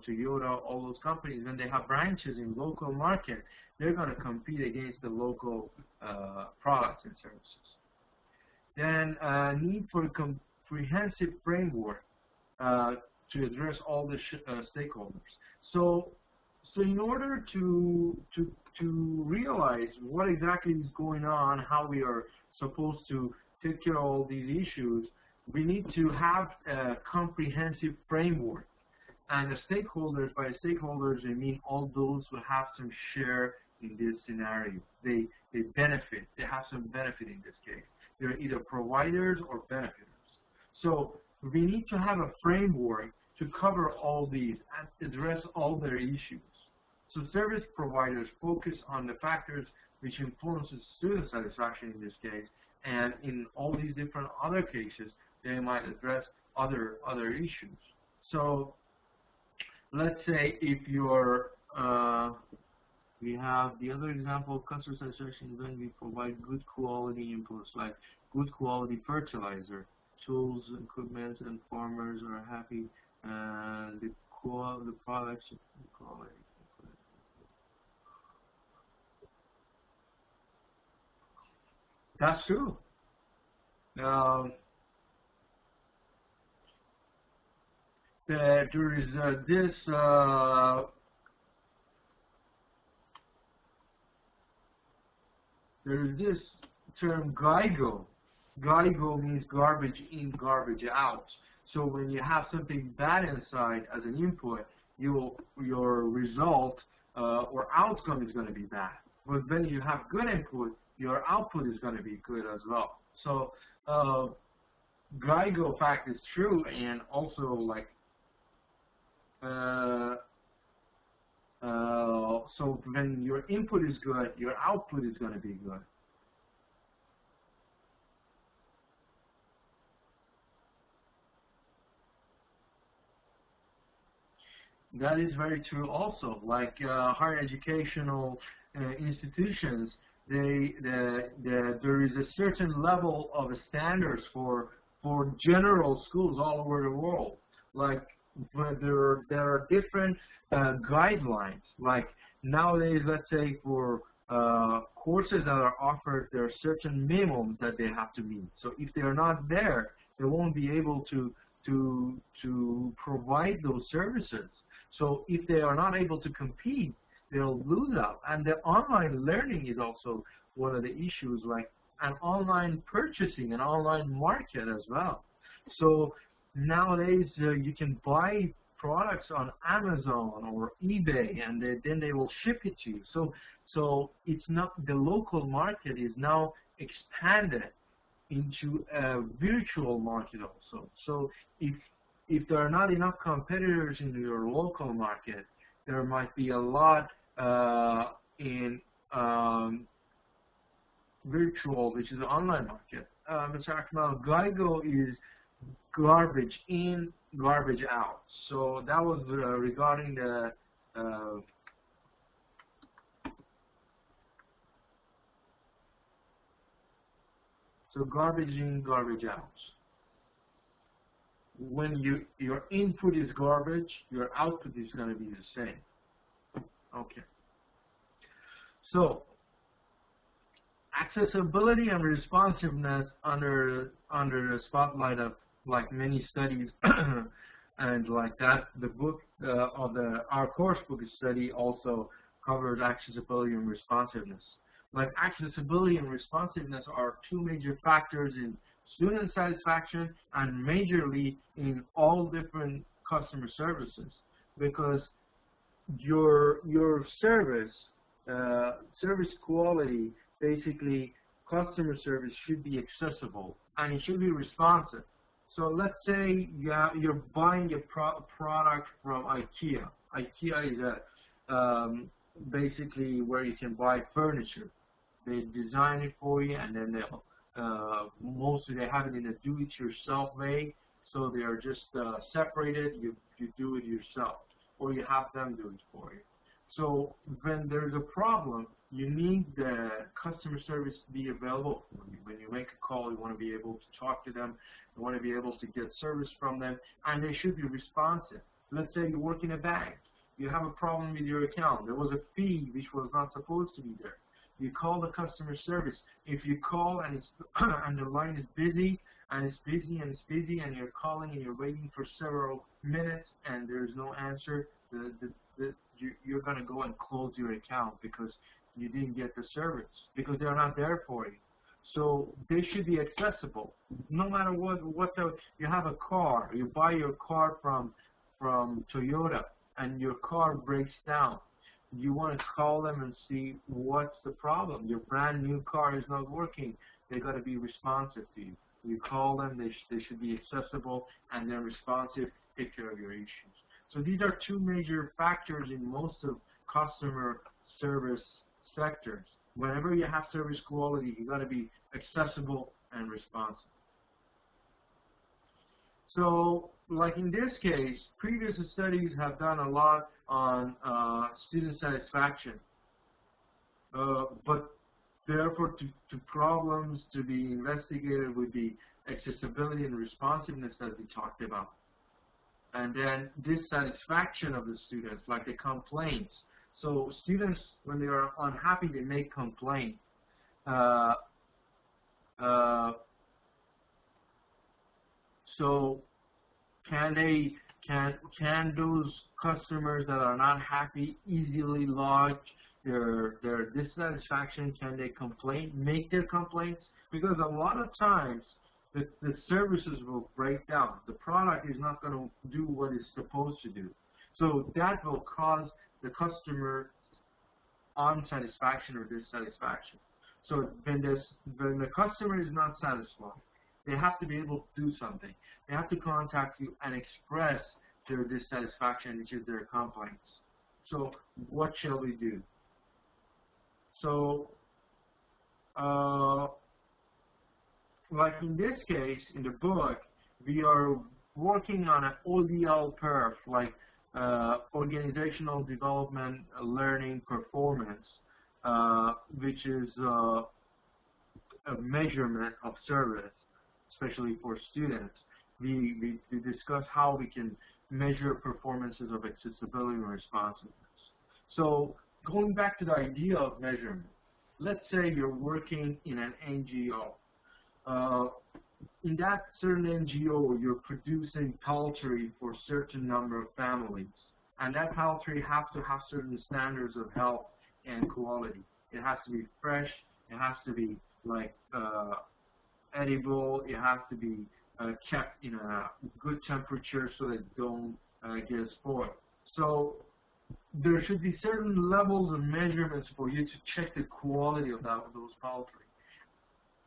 Toyota, all those companies. When they have branches in local market, they're going to compete against the local products and services. Then need for a comprehensive framework to address all the stakeholders. So in order to realize what exactly is going on, how we are supposed to take care of all these issues, we need to have a comprehensive framework. And the stakeholders, by stakeholders, I mean all those who have some share in this scenario. They benefit. They have some benefit in this case. They're either providers or benefiters. So we need to have a framework to cover all these and address all their issues. So service providers focus on the factors which influences student satisfaction in this case, and in all these different other cases, they might address other issues. So let's say if you're, we have the other example, customer satisfaction when we provide good quality inputs, like good quality fertilizer, tools, equipment, and farmers are happy, and the products, quality. That's true. Um, there is this term GIGO. GIGO means garbage in, garbage out. So when you have something bad inside as an input, your result or outcome is going to be bad. But when you have good input, your output is going to be good as well. So GIGO fact is true, and also like so when your input is good, your output is going to be good. That is very true also. Like higher educational institutions, there is a certain level of standards for general schools all over the world. Like there are different guidelines. Like nowadays, let's say for courses that are offered, there are certain minimums that they have to meet. So if they are not there, they won't be able to provide those services. So if they are not able to compete, they'll lose out. And the online learning is also one of the issues, like an online purchasing, an online market as well. So nowadays you can buy products on Amazon or eBay, and then they will ship it to you. So it's not, the local market is now expanded into a virtual market also. So if there are not enough competitors in your local market, there might be a lot in virtual, which is the online market. Mr. Akmal, GIGO is garbage in, garbage out. So that was regarding the so garbage in, garbage out. When your input is garbage, your output is going to be the same. Okay. So accessibility and responsiveness under the spotlight of like many studies and like that, the book of our course book study also covers accessibility and responsiveness. Like accessibility and responsiveness are two major factors in student satisfaction and majorly in all different customer services, because your service quality, basically customer service should be accessible and it should be responsive. So let's say you're buying a product from IKEA. IKEA is basically where you can buy furniture. They design it for you, and then they'll mostly they have it in a do-it-yourself way, so they are just separated. You do it yourself, or you have them do it for you. So when there's a problem, you need the customer service to be available for you. When you make a call, you want to be able to talk to them. You want to be able to get service from them, and they should be responsive. Let's say you work in a bank. You have a problem with your account. There was a fee which was not supposed to be there. You call the customer service. If you call and it's and the line is busy and it's busy and it's busy and you're calling and you're waiting for several minutes and there's no answer, you're going to go and close your account because you didn't get the service, because they're not there for you. So they should be accessible. No matter what you have a car, you buy your car from Toyota and your car breaks down. You want to call them and see what's the problem. Your brand new car is not working. They got to be responsive to you. You call them, they should be accessible, and they're responsive, take care of your issues. So these are two major factors in most of customer service sectors. Whenever you have service quality, you got to be accessible and responsive. So like in this case, previous studies have done a lot on student satisfaction, but therefore to problems to be investigated would be accessibility and responsiveness, as we talked about. And then dissatisfaction of the students, like the complaints. So students, when they are unhappy, they make complaints. So can those customers that are not happy easily lodge their dissatisfaction? Can they make their complaints? Because a lot of times the services will break down. The product is not going to do what it's supposed to do. So that will cause the customer unsatisfaction or dissatisfaction. So when the customer is not satisfied, they have to be able to do something. They have to contact you and express their dissatisfaction, which is their complaints. So what shall we do? So like in this case, in the book, we are working on an ODL perf, like organizational development, learning, performance, which is a measurement of service, especially for students. We discuss how we can measure performances of accessibility and responsiveness. So going back to the idea of measurement, let's say you're working in an NGO. In that certain NGO, you're producing poultry for a certain number of families, and that poultry has to have certain standards of health and quality. It has to be fresh. It has to be like edible. It has to be kept in a good temperature so that it don't get spoiled. So there should be certain levels of measurements for you to check the quality of those poultry,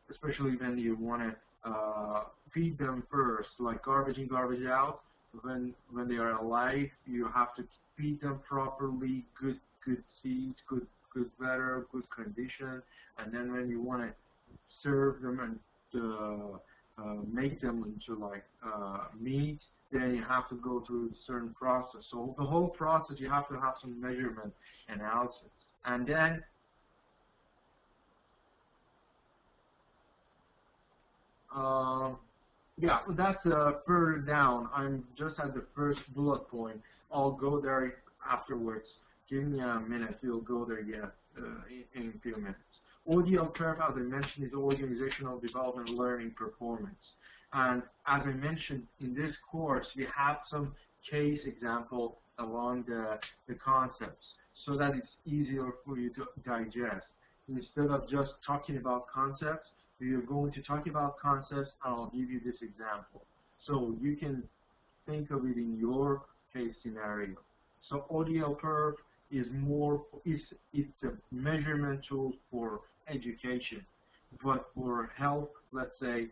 especially when you want to feed them first, like garbage in, garbage out. When they are alive, you have to feed them properly, good seeds, good weather, good condition, and then when you want to serve them and make them into like meat, then you have to go through a certain process. So the whole process, you have to have some measurement analysis. And then yeah, that's further down. I'm just at the first bullet point. I'll go there afterwards. Give me a minute. We'll go there in a few minutes. ODL curve, as I mentioned, is organizational development, learning, performance. And as I mentioned in this course, we have some case example along the concepts so that it's easier for you to digest. Instead of just talking about concepts, we are going to talk about concepts, and I'll give you this example so you can think of it in your case scenario. So ODL curve is it's a measurement tool for education, but for health, let's say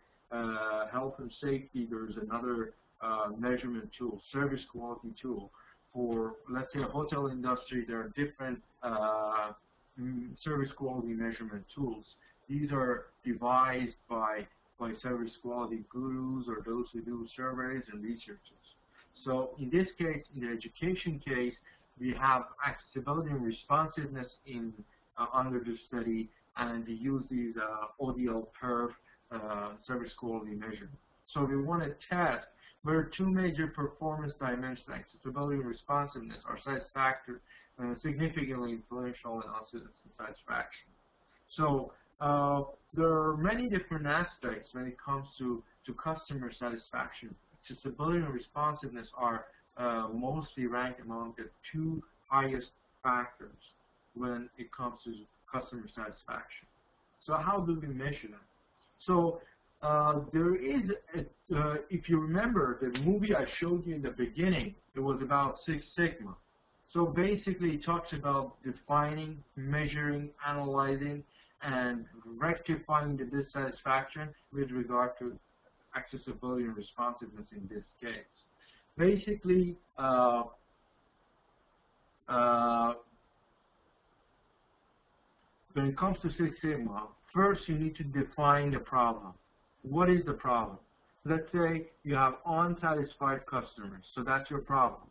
health and safety, there's another measurement tool, service quality tool. For, let's say, a hotel industry, there are different service quality measurement tools. These are devised by service quality gurus or those who do surveys and researches. So in this case, in the education case, we have accessibility and responsiveness in under the study, and we use these ODL perf service quality measurement. So we want to test where two major performance dimensions, accessibility and responsiveness, are significantly influential in our citizen satisfaction. So there are many different aspects when it comes to customer satisfaction. Accessibility and responsiveness are mostly ranked among the two highest factors when it comes to customer satisfaction. So how do we measure them? So there is, if you remember the movie I showed you in the beginning, it was about Six Sigma. So basically it talks about defining, measuring, analyzing, and rectifying the dissatisfaction with regard to accessibility and responsiveness in this case. Basically, when it comes to Six Sigma, first you need to define the problem. What is the problem? Let's say you have unsatisfied customers, so that's your problem.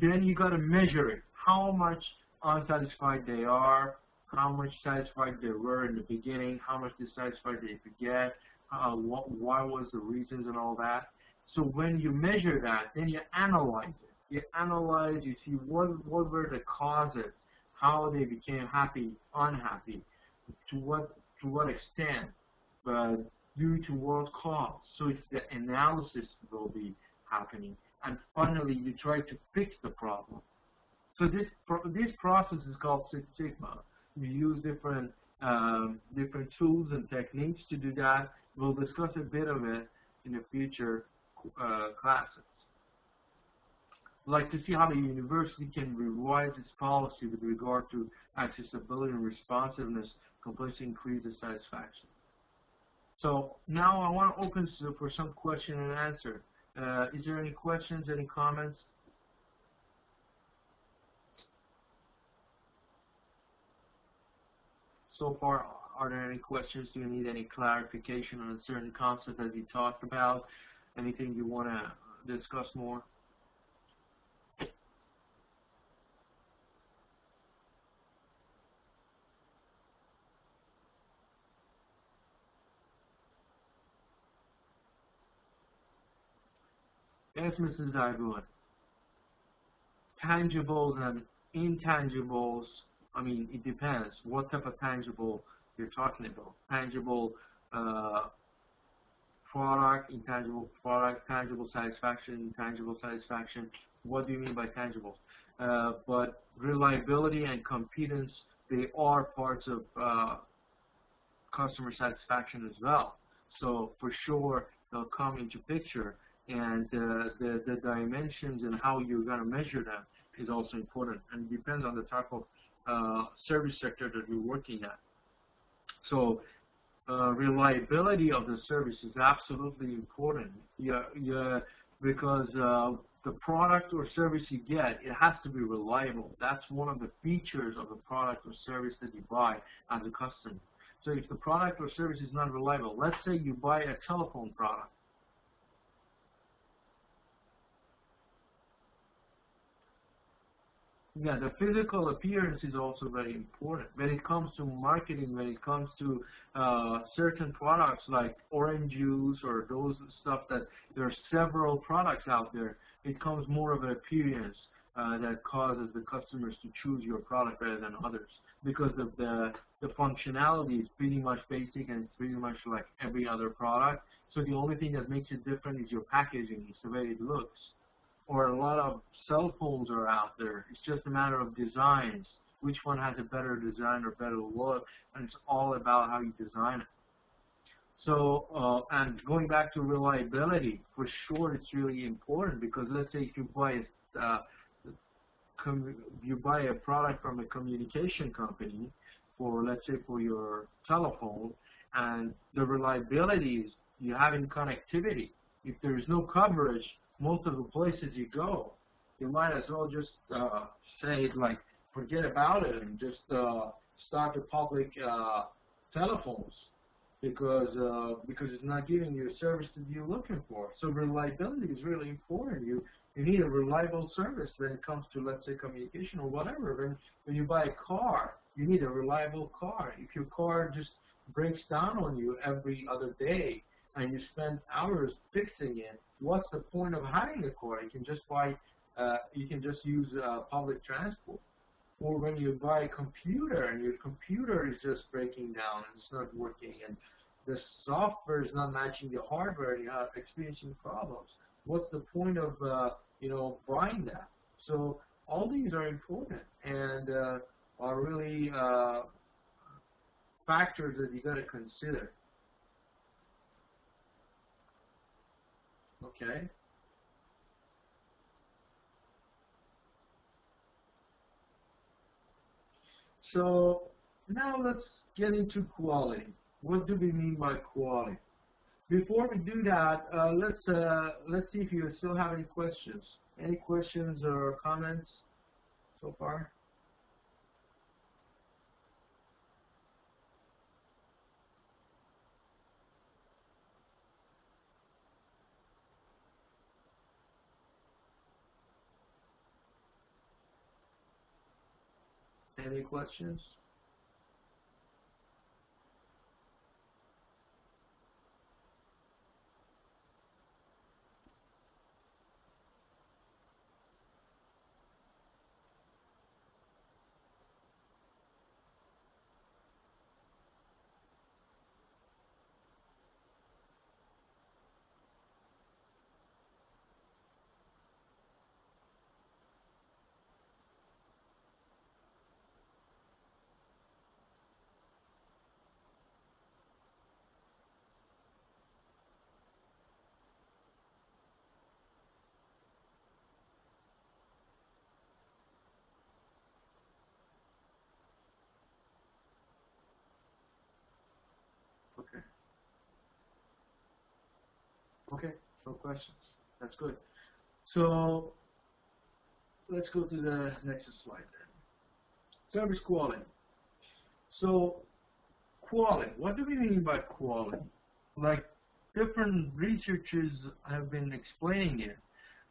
Then you got to measure it, how much unsatisfied they are, how much satisfied they were in the beginning, how much dissatisfied they forget, why was the reasons and all that. So when you measure that, then you analyze it. You analyze, you see what were the causes, how they became happy, unhappy, to what extent, due to what cause. So it's the analysis will be happening, and finally you try to fix the problem. So this process is called Six Sigma. You use different tools and techniques to do that. We'll discuss a bit of it in the future classes. I'd like to see how the university can revise its policy with regard to accessibility and responsiveness, completely increase the satisfaction. So now I want to open for some question and answer. Is there any questions, any comments? So far, are there any questions? Do you need any clarification on a certain concept that we talked about? Anything you want to discuss more? Yes, Mrs. Dagoon. Tangibles and intangibles, I mean, it depends what type of tangible you're talking about. Tangible product, intangible product, tangible satisfaction, intangible satisfaction. What do you mean by tangibles? But reliability and competence, they are parts of customer satisfaction as well. So for sure, they'll come into picture. And the dimensions and how you're going to measure them is also important, and it depends on the type of service sector that you're working at. So reliability of the service is absolutely important. Because the product or service you get, it has to be reliable. That's one of the features of the product or service that you buy as a customer. So if the product or service is not reliable, let's say you buy a telephone product. Yeah, the physical appearance is also very important. When it comes to marketing, when it comes to certain products like orange juice or those stuff that there are several products out there, it comes more of an appearance that causes the customers to choose your product rather than others, because of the functionality is pretty much basic and it's pretty much like every other product. So the only thing that makes it different is your packaging, it's the way it looks. Or a lot of cell phones are out there. It's just a matter of designs. Which one has a better design or better look, and it's all about how you design it. So, and going back to reliability, for sure it's really important, because let's say if you buy a product from a communication company for, let's say, for your telephone, and the reliability is you having connectivity. If there is no coverage, most of the places you go, you might as well just say, like, forget about it and just start the public telephones, because it's not giving you a service that you're looking for. So reliability is really important. You need a reliable service when it comes to, let's say, communication or whatever. When you buy a car, you need a reliable car. If your car just breaks down on you every other day and you spend hours fixing it, what's the point of having a car? You can just buy, you can just use public transport. Or when you buy a computer and your computer is just breaking down and it's not working, and the software is not matching the hardware, and you're experiencing problems. What's the point of buying that? So all these are important and are really factors that you got to consider. Okay. So now let's get into quality. What do we mean by quality? Before we do that, let's see if you still have any questions. Any questions or comments so far? Any questions? Okay. Okay, no questions. That's good. So let's go to the next slide then. Service quality. So quality, what do we mean by quality? Like different researchers have been explaining it.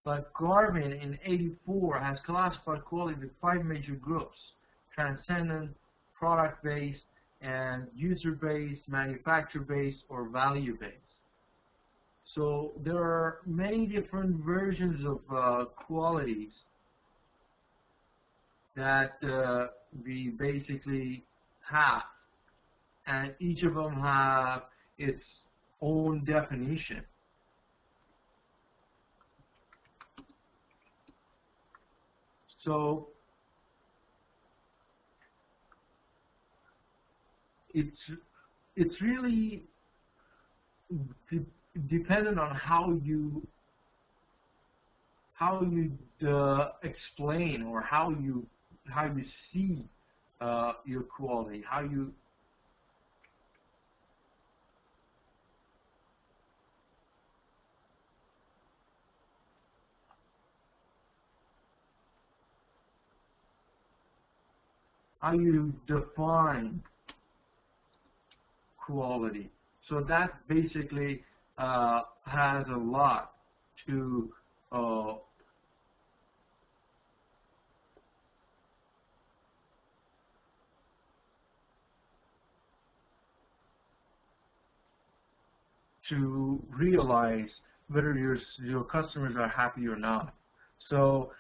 But Garvin in '84 has classified quality with 5 major groups: transcendent, product-based, and user-based, manufacturer-based, or value-based. So there are many different versions of qualities that we basically have, and each of them have its own definition. So it's really dependent on how you explain or how you see your quality, how you define quality. So that basically has a lot to realize whether your customers are happy or not. So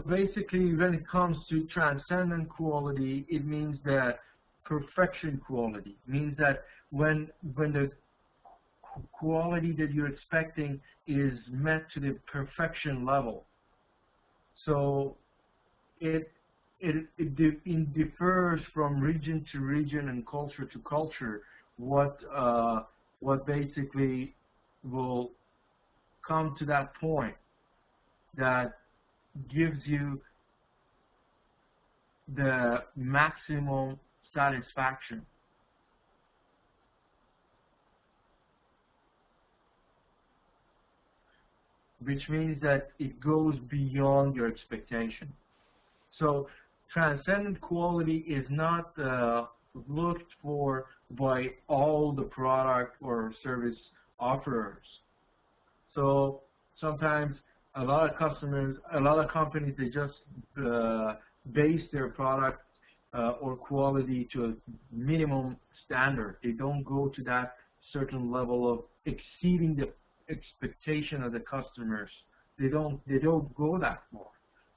basically, when it comes to transcendent quality, it means that perfection quality means that when the quality that you're expecting is met to the perfection level. So it differs from region to region and culture to culture. What basically will come to that point that gives you the maximum satisfaction. Which means that it goes beyond your expectation. So transcendent quality is not looked for by all the product or service offerers. So sometimes a lot of companies, they just base their product or quality to a minimum standard. They don't go to that certain level of exceeding the expectation of the customers. They don't go that far.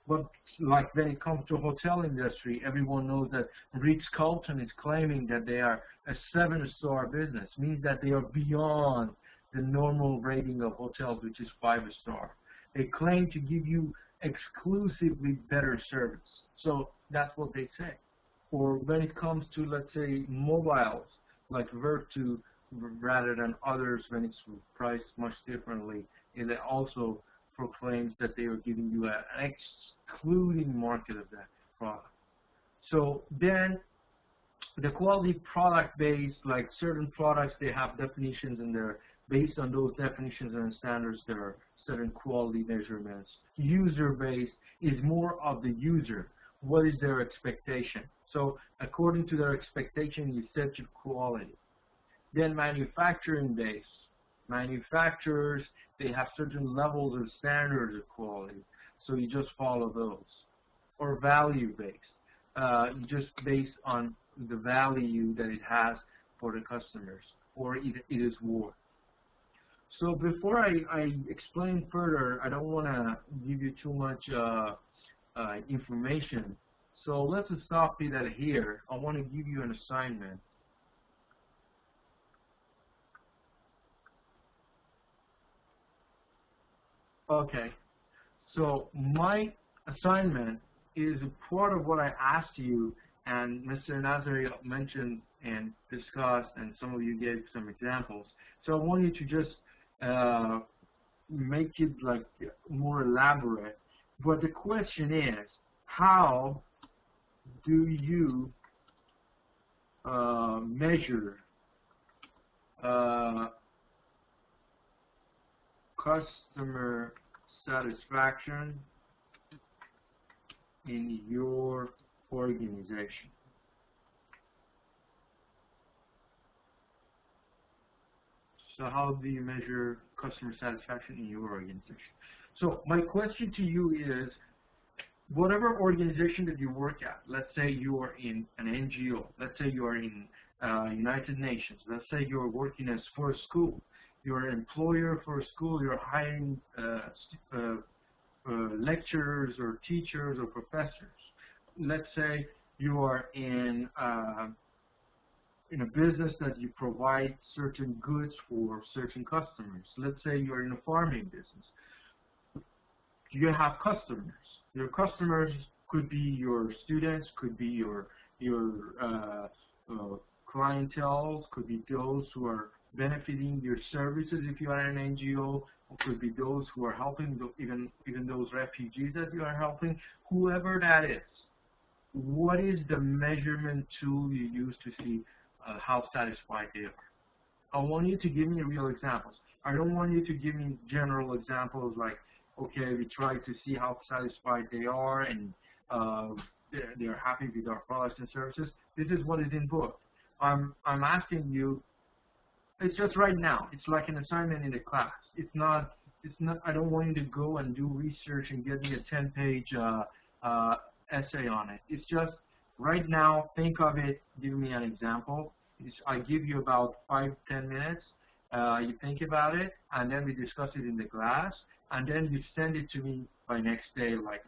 But like when it comes to hotel industry, everyone knows that Ritz-Carlton is claiming that they are a 7-star business, means that they are beyond the normal rating of hotels, which is 5-star. They claim to give you exclusively better service. So that's what they say. Or when it comes to, let's say, mobiles, like Virtu, rather than others when it's priced much differently, it also proclaims that they are giving you an excluding market of that product. So then the quality product based, like certain products, they have definitions, and they're based on those definitions and standards, there are certain quality measurements. User based is more of the user. What is their expectation? So according to their expectation, you set your quality. Then manufacturing base. Manufacturers, they have certain levels of standards of quality, so you just follow those. Or value based. You just base on the value that it has for the customers, or it is worth. So before I explain further, I don't want to give you too much information. So let's stop it at here. I want to give you an assignment. Okay, so my assignment is a part of what I asked you, and Mr. Nazari mentioned and discussed, and some of you gave some examples. So I want you to just make it like more elaborate. But the question is, how do you measure customer satisfaction in your organization? So how do you measure customer satisfaction in your organization? So my question to you is, whatever organization that you work at, let's say you are in an NGO, let's say you are in United Nations, let's say you're working as for a school, you're an employer for a school, you're hiring lecturers or teachers or professors. Let's say you are in a business that you provide certain goods for certain customers. Let's say you're in a farming business. You have customers. Your customers could be your students, could be your clientele, could be those who are benefiting your services if you are an NGO, or could be those who are helping, even those refugees that you are helping, whoever that is. What is the measurement tool you use to see how satisfied they are? I want you to give me real examples. I don't want you to give me general examples like, okay, we try to see how satisfied they are and they're happy with our products and services. This is what is in book. I'm asking you. It's just right now. It's like an assignment in the class. It's not. I don't want you to go and do research and get me a 10-page essay on it. It's just right now. Think of it. Give me an example. I give you about 5-10 minutes. You think about it, and then we discuss it in the class, and then you send it to me by next day, like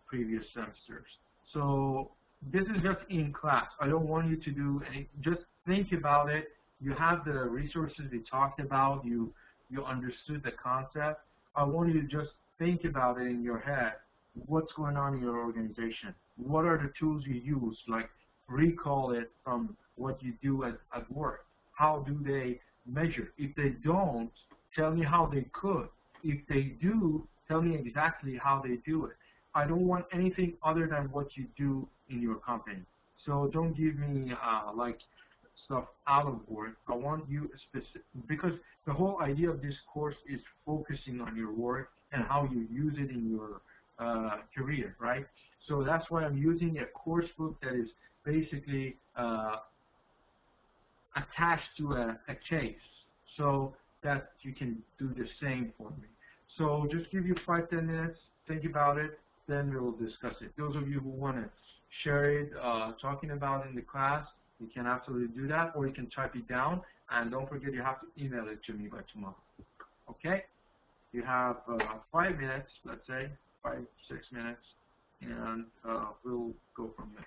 previous semesters. So this is just in class. I don't want you to do any. Just think about it. You have the resources we talked about. You understood the concept. I want you to just think about it in your head. What's going on in your organization? What are the tools you use? Like recall it from what you do at work. How do they measure? If they don't, tell me how they could. If they do, tell me exactly how they do it. I don't want anything other than what you do in your company. So don't give me like stuff out of work. I want you specific, because the whole idea of this course is focusing on your work and how you use it in your career, right? So that's why I'm using a course book that is basically attached to a case, so that you can do the same for me. So just give you 5-10 minutes, think about it, then we will discuss it. Those of you who want to share it, talking about in the class, you can absolutely do that, or you can type it down, and don't forget you have to email it to me by tomorrow. Okay? You have 5 minutes, let's say, 5-6 minutes, and we'll go from there.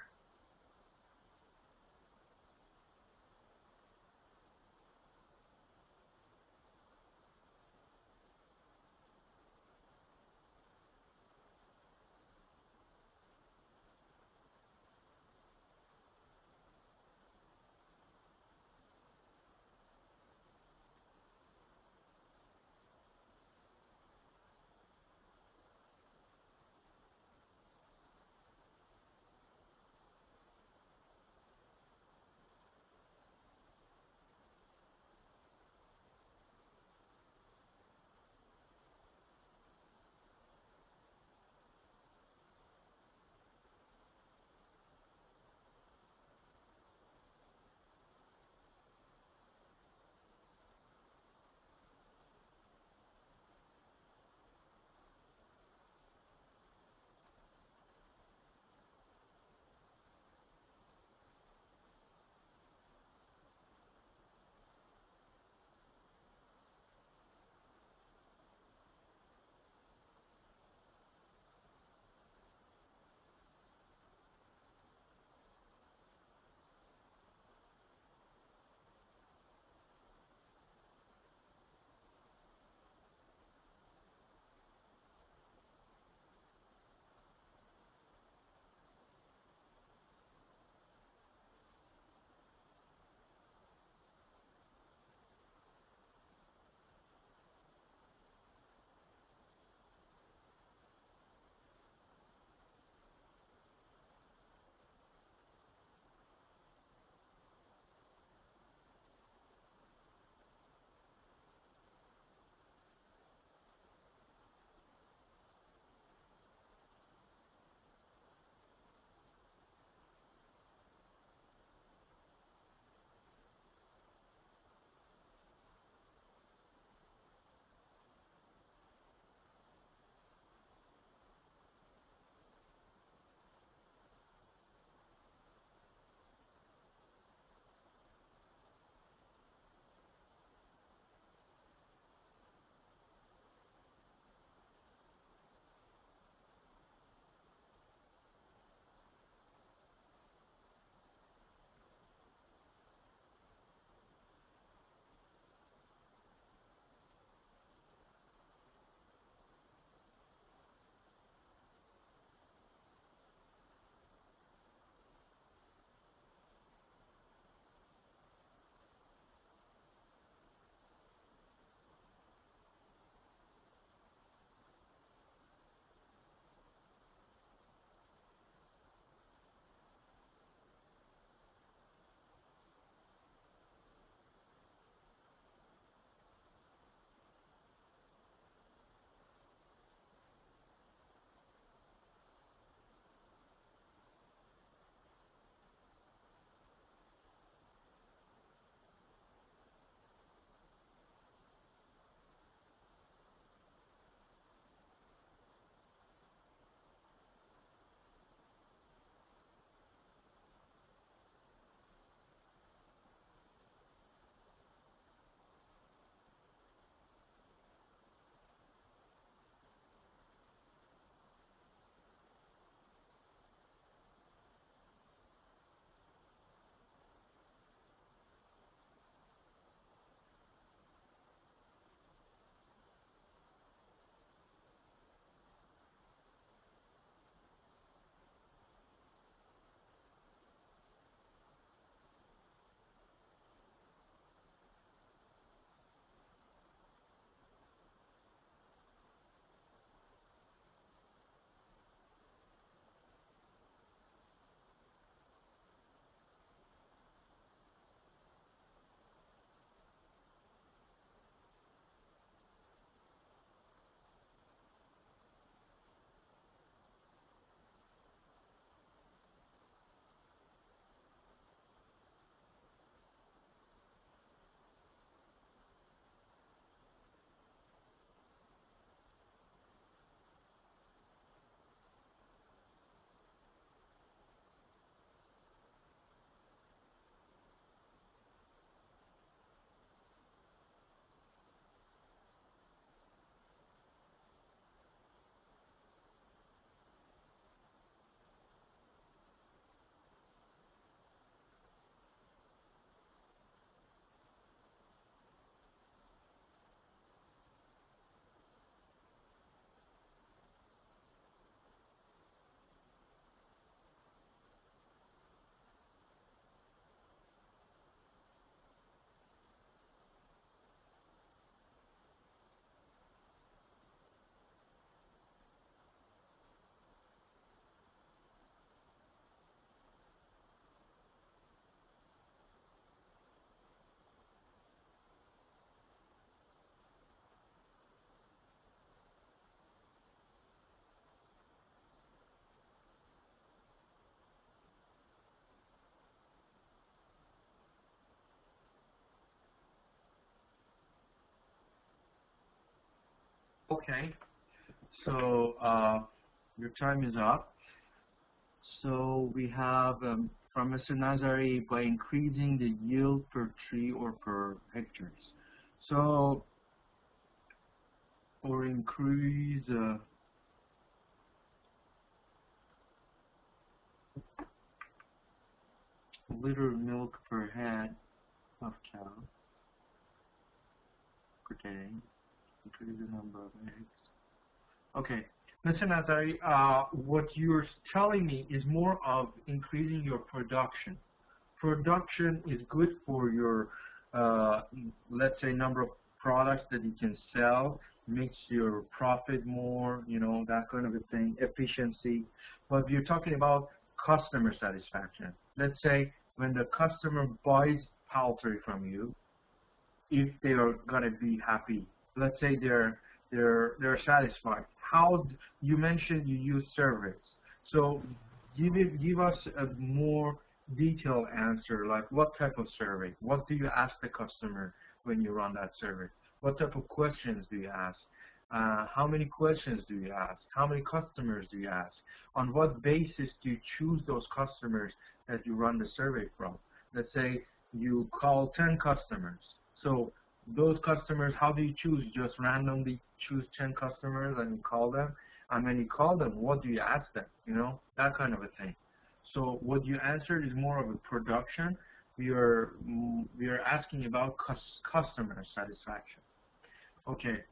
Okay. So your time is up. So we have from Mr. Nazari, by increasing the yield per tree or per hectares. So, or increase liter of milk per head of cow per day. Increase the number of eggs. Okay. Mr. Nazari, what you're telling me is more of increasing your production. Production is good for your, let's say, number of products that you can sell, makes your profit more, you know, that kind of a thing, efficiency. But if you're talking about customer satisfaction, let's say when the customer buys poultry from you, if they are gonna be happy, let's say they're satisfied. How you mentioned you use surveys, so give us a more detailed answer, like what type of survey, what do you ask the customer when you run that survey, what type of questions do you ask, how many questions do you ask, how many customers do you ask, on what basis do you choose those customers that you run the survey from. Let's say you call 10 customers, so those customers, how do you choose? Just randomly choose 10 customers and you call them, and when you call them, what do you ask them? You know, that kind of a thing. So what you answered is more of a production. We are asking about customer satisfaction. Okay.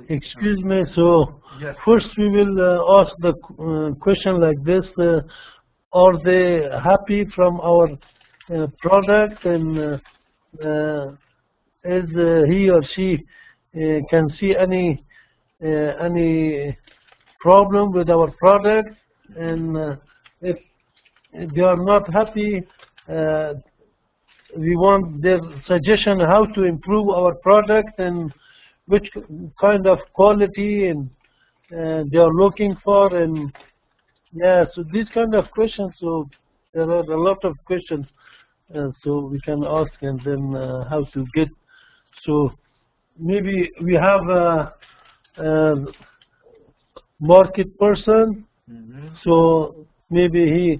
Excuse me. So yes, first we will ask the question like this: are they happy from our product, and is he or she can see any problem with our product, and if they are not happy, we want their suggestion how to improve our product and which kind of quality and they are looking for, and yeah, so these kind of questions. So there are a lot of questions, so we can ask, and then how to get. So maybe we have a market person, so maybe he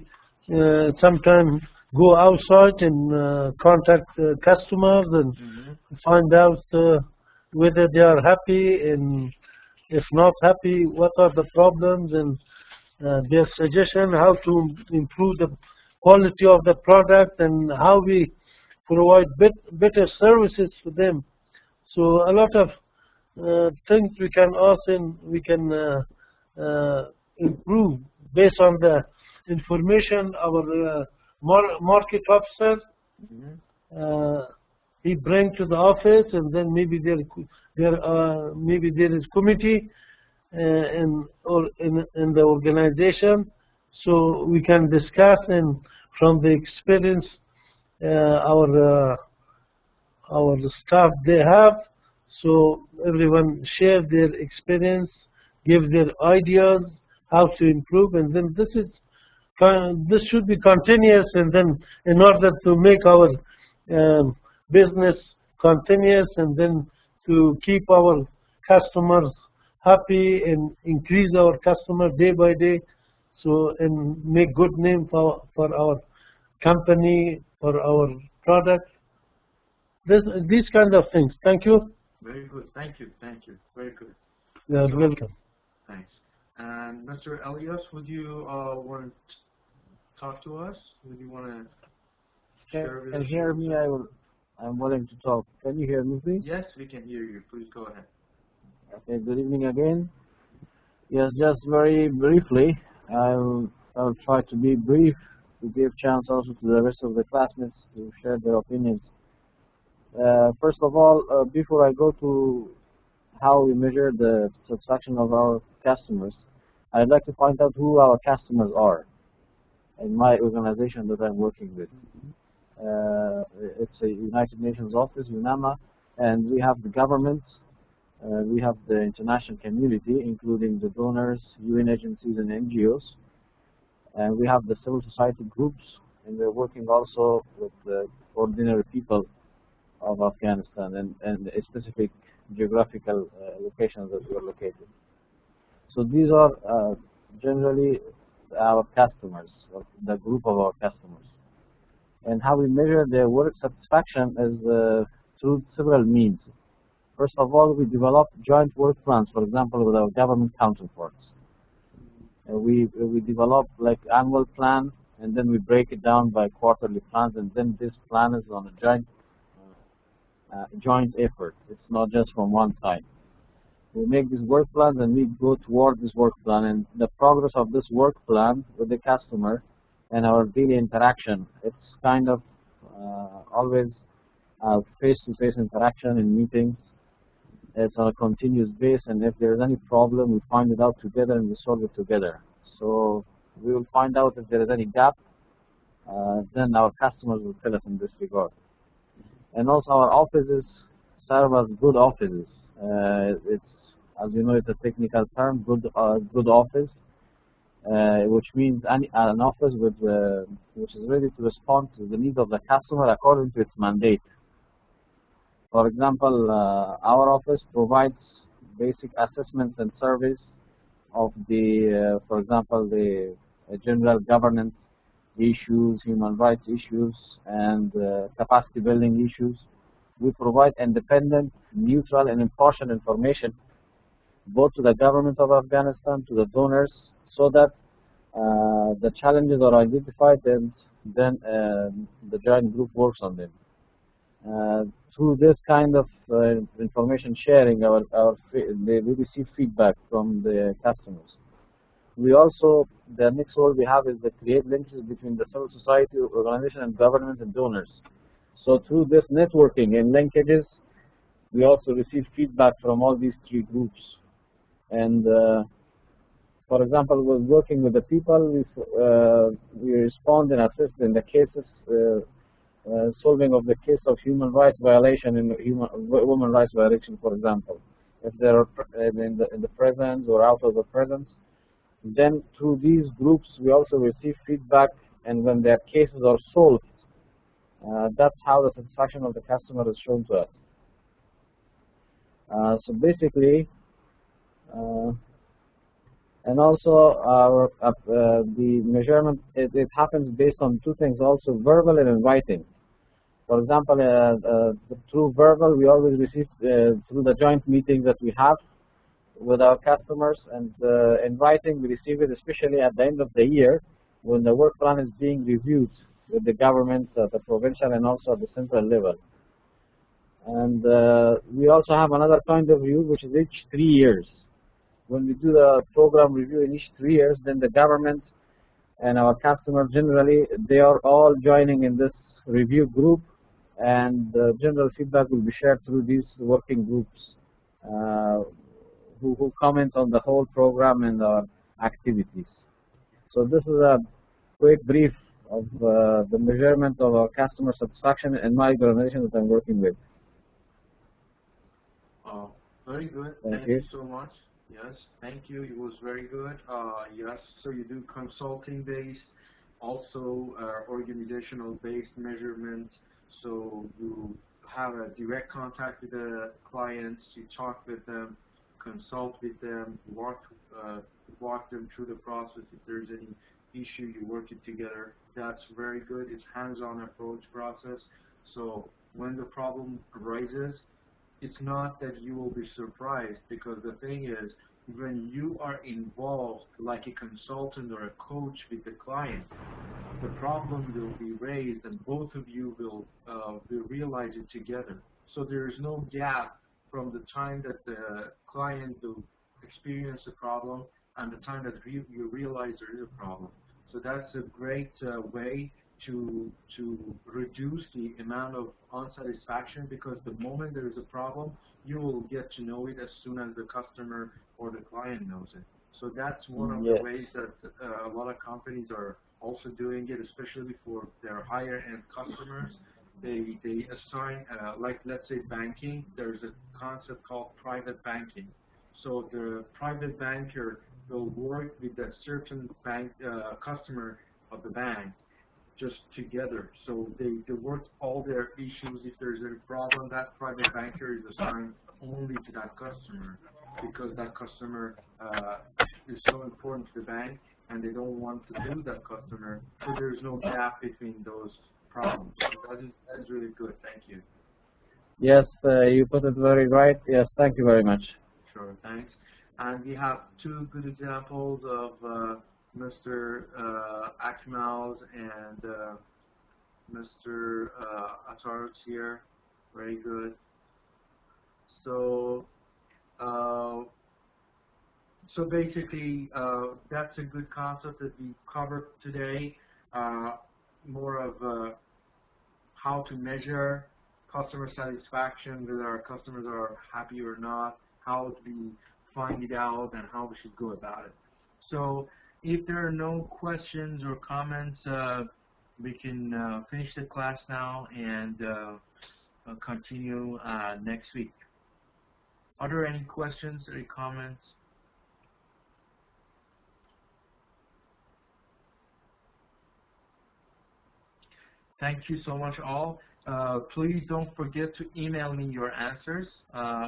sometimes go outside and contact customers and find out whether they are happy, and if not happy, what are the problems, and their suggestion how to improve the quality of the product and how we provide better services for them. So a lot of things we can ask, and we can improve based on the information our market officer he bring to the office, and then maybe maybe there is committee in the organization, so we can discuss, and from the experience our staff they have, so everyone share their experience, give their ideas how to improve, and then this should be continuous, and then in order to make our business continuous, and then to keep our customers happy and increase our customer day by day, so and make good name for our company, for our product. These kind of things. Thank you. Very good. Thank you. Thank you. Very good. You are welcome. Thanks. And Mr. Elias, would you want to talk to us? Would you want to share with us? Can you hear me? I'm willing to talk. Can you hear me, please? Yes, we can hear you. Please go ahead. Okay, good evening again. Yes, just very briefly, I'll try to be brief to give chance also to the rest of the classmates to share their opinions. First of all, before I go to how we measure the satisfaction of our customers, I'd like to find out who our customers are in my organization that I'm working with. It's a United Nations office, UNAMA, and we have the government, we have the international community, including the donors, UN agencies, and NGOs, and we have the civil society groups, and we're working also with the ordinary people of Afghanistan, and a specific geographical locations that we are located. So these are generally our customers, or the group of our customers. And how we measure their work satisfaction is through several means. First of all, we develop joint work plans, for example, with our government counterparts. We develop like annual plan, and then we break it down by quarterly plans, and then this plan is on a joint effort. It's not just from one side. We make these work plans and we go toward this work plan, and the progress of this work plan with the customer and our daily interaction. It's kind of always face-to-face interaction in meetings. It's on a continuous basis, and if there is any problem, we find it out together and we solve it together. So we will find out if there is any gap, then our customers will tell us in this regard. And also our offices serve as good offices. It's, as you know, it's a technical term, good office, which means an office which is ready to respond to the needs of the customer according to its mandate. For example, our office provides basic assessments and surveys of the, for example, the general governance issues, human rights issues, and capacity building issues. We provide independent, neutral, and impartial information both to the government of Afghanistan, to the donors, so that the challenges are identified and then the joint group works on them. Through this kind of information sharing, we receive feedback from the customers. We also, the next role we have is to create links between the civil society organization and government and donors. So through this networking and linkages, we also receive feedback from all these three groups. And for example, we're working with the people, we respond and assist in the cases, solving of the case of human rights violation in women rights violation, for example, if they are in the presence or out of the presence. Then through these groups, we also receive feedback, and when their cases are solved, that's how the satisfaction of the customer is shown to us. So basically, and also the measurement, it happens based on two things also, verbal and in writing. For example, through verbal, we always receive through the joint meetings that we have with our customers, and in writing we receive it especially at the end of the year when the work plan is being reviewed with the government at the provincial and also at the central level. And we also have another kind of review, which is each 3 years. When we do the program review in each 3 years, then the government and our customers generally, they are all joining in this review group, and general feedback will be shared through these working groups who comment on the whole program and our activities. So this is a quick brief of the measurement of our customer satisfaction in my organization that I'm working with. Very good. Thank you so much. Yes, thank you. It was very good. Yes, so you do consulting-based, also organizational-based measurement. So you have a direct contact with the clients, you talk with them, consult with them, walk them through the process. If there's any issue, you work it together. That's very good. It's hands-on approach process. So when the problem arises, it's not that you will be surprised, because the thing is, when you are involved like a consultant or a coach with the client, the problem will be raised and both of you will realize it together. So there is no gap from the time that the client will experience a problem and the time that you realize there is a problem. So that's a great way to reduce the amount of unsatisfaction, because the moment there is a problem, you will get to know it as soon as the customer or the client knows it. So that's one of the ways that a lot of companies are also doing it, especially for their higher end customers. They assign, like let's say banking, there's a concept called private banking. So the private banker will work with a certain bank customer of the bank, just together. So they work all their issues. If there's a problem, that private banker is assigned only to that customer because that customer is so important to the bank, and they don't want to lose that customer. So there's no gap between those problems. So that is really good. Thank you. Yes, you put it very right. Yes, thank you very much. Sure, thanks. And we have two good examples of Mr. Akmal's and Mr. Atar's here. Very good. So, so basically, that's a good concept that we covered today. More of how to measure customer satisfaction, whether our customers are happy or not, how we find it out, and how we should go about it. So if there are no questions or comments, we can finish the class now and continue next week. Are there any questions or comments? Thank you so much all. Please don't forget to email me your answers.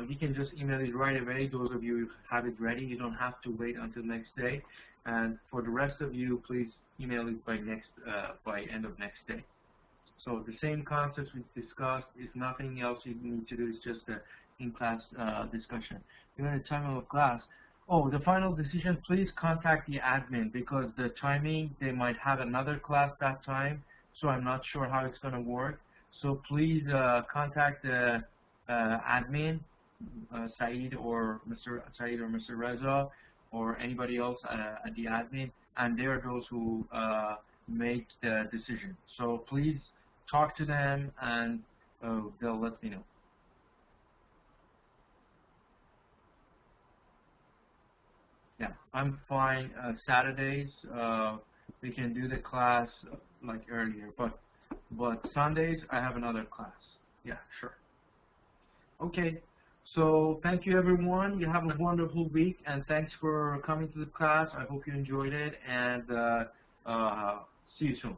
You can just email it right away. Those of you who have it ready, you don't have to wait until next day. And for the rest of you, please email it by end of next day. So the same concepts we discussed. If nothing else you need to do is just an in-class discussion. During the time of class, oh, the final decision, please contact the admin because the timing, they might have another class that time. So I'm not sure how it's going to work. So please contact the admin, Saeed or Mr. Reza, or anybody else at the admin, and they are those who make the decision. So please talk to them, and they'll let me know. Yeah, I'm fine. Saturdays, we can do the class like earlier, but Sundays I have another class. Yeah, sure. Okay, so thank you everyone. You have a wonderful week, and thanks for coming to the class. I hope you enjoyed it, and see you soon.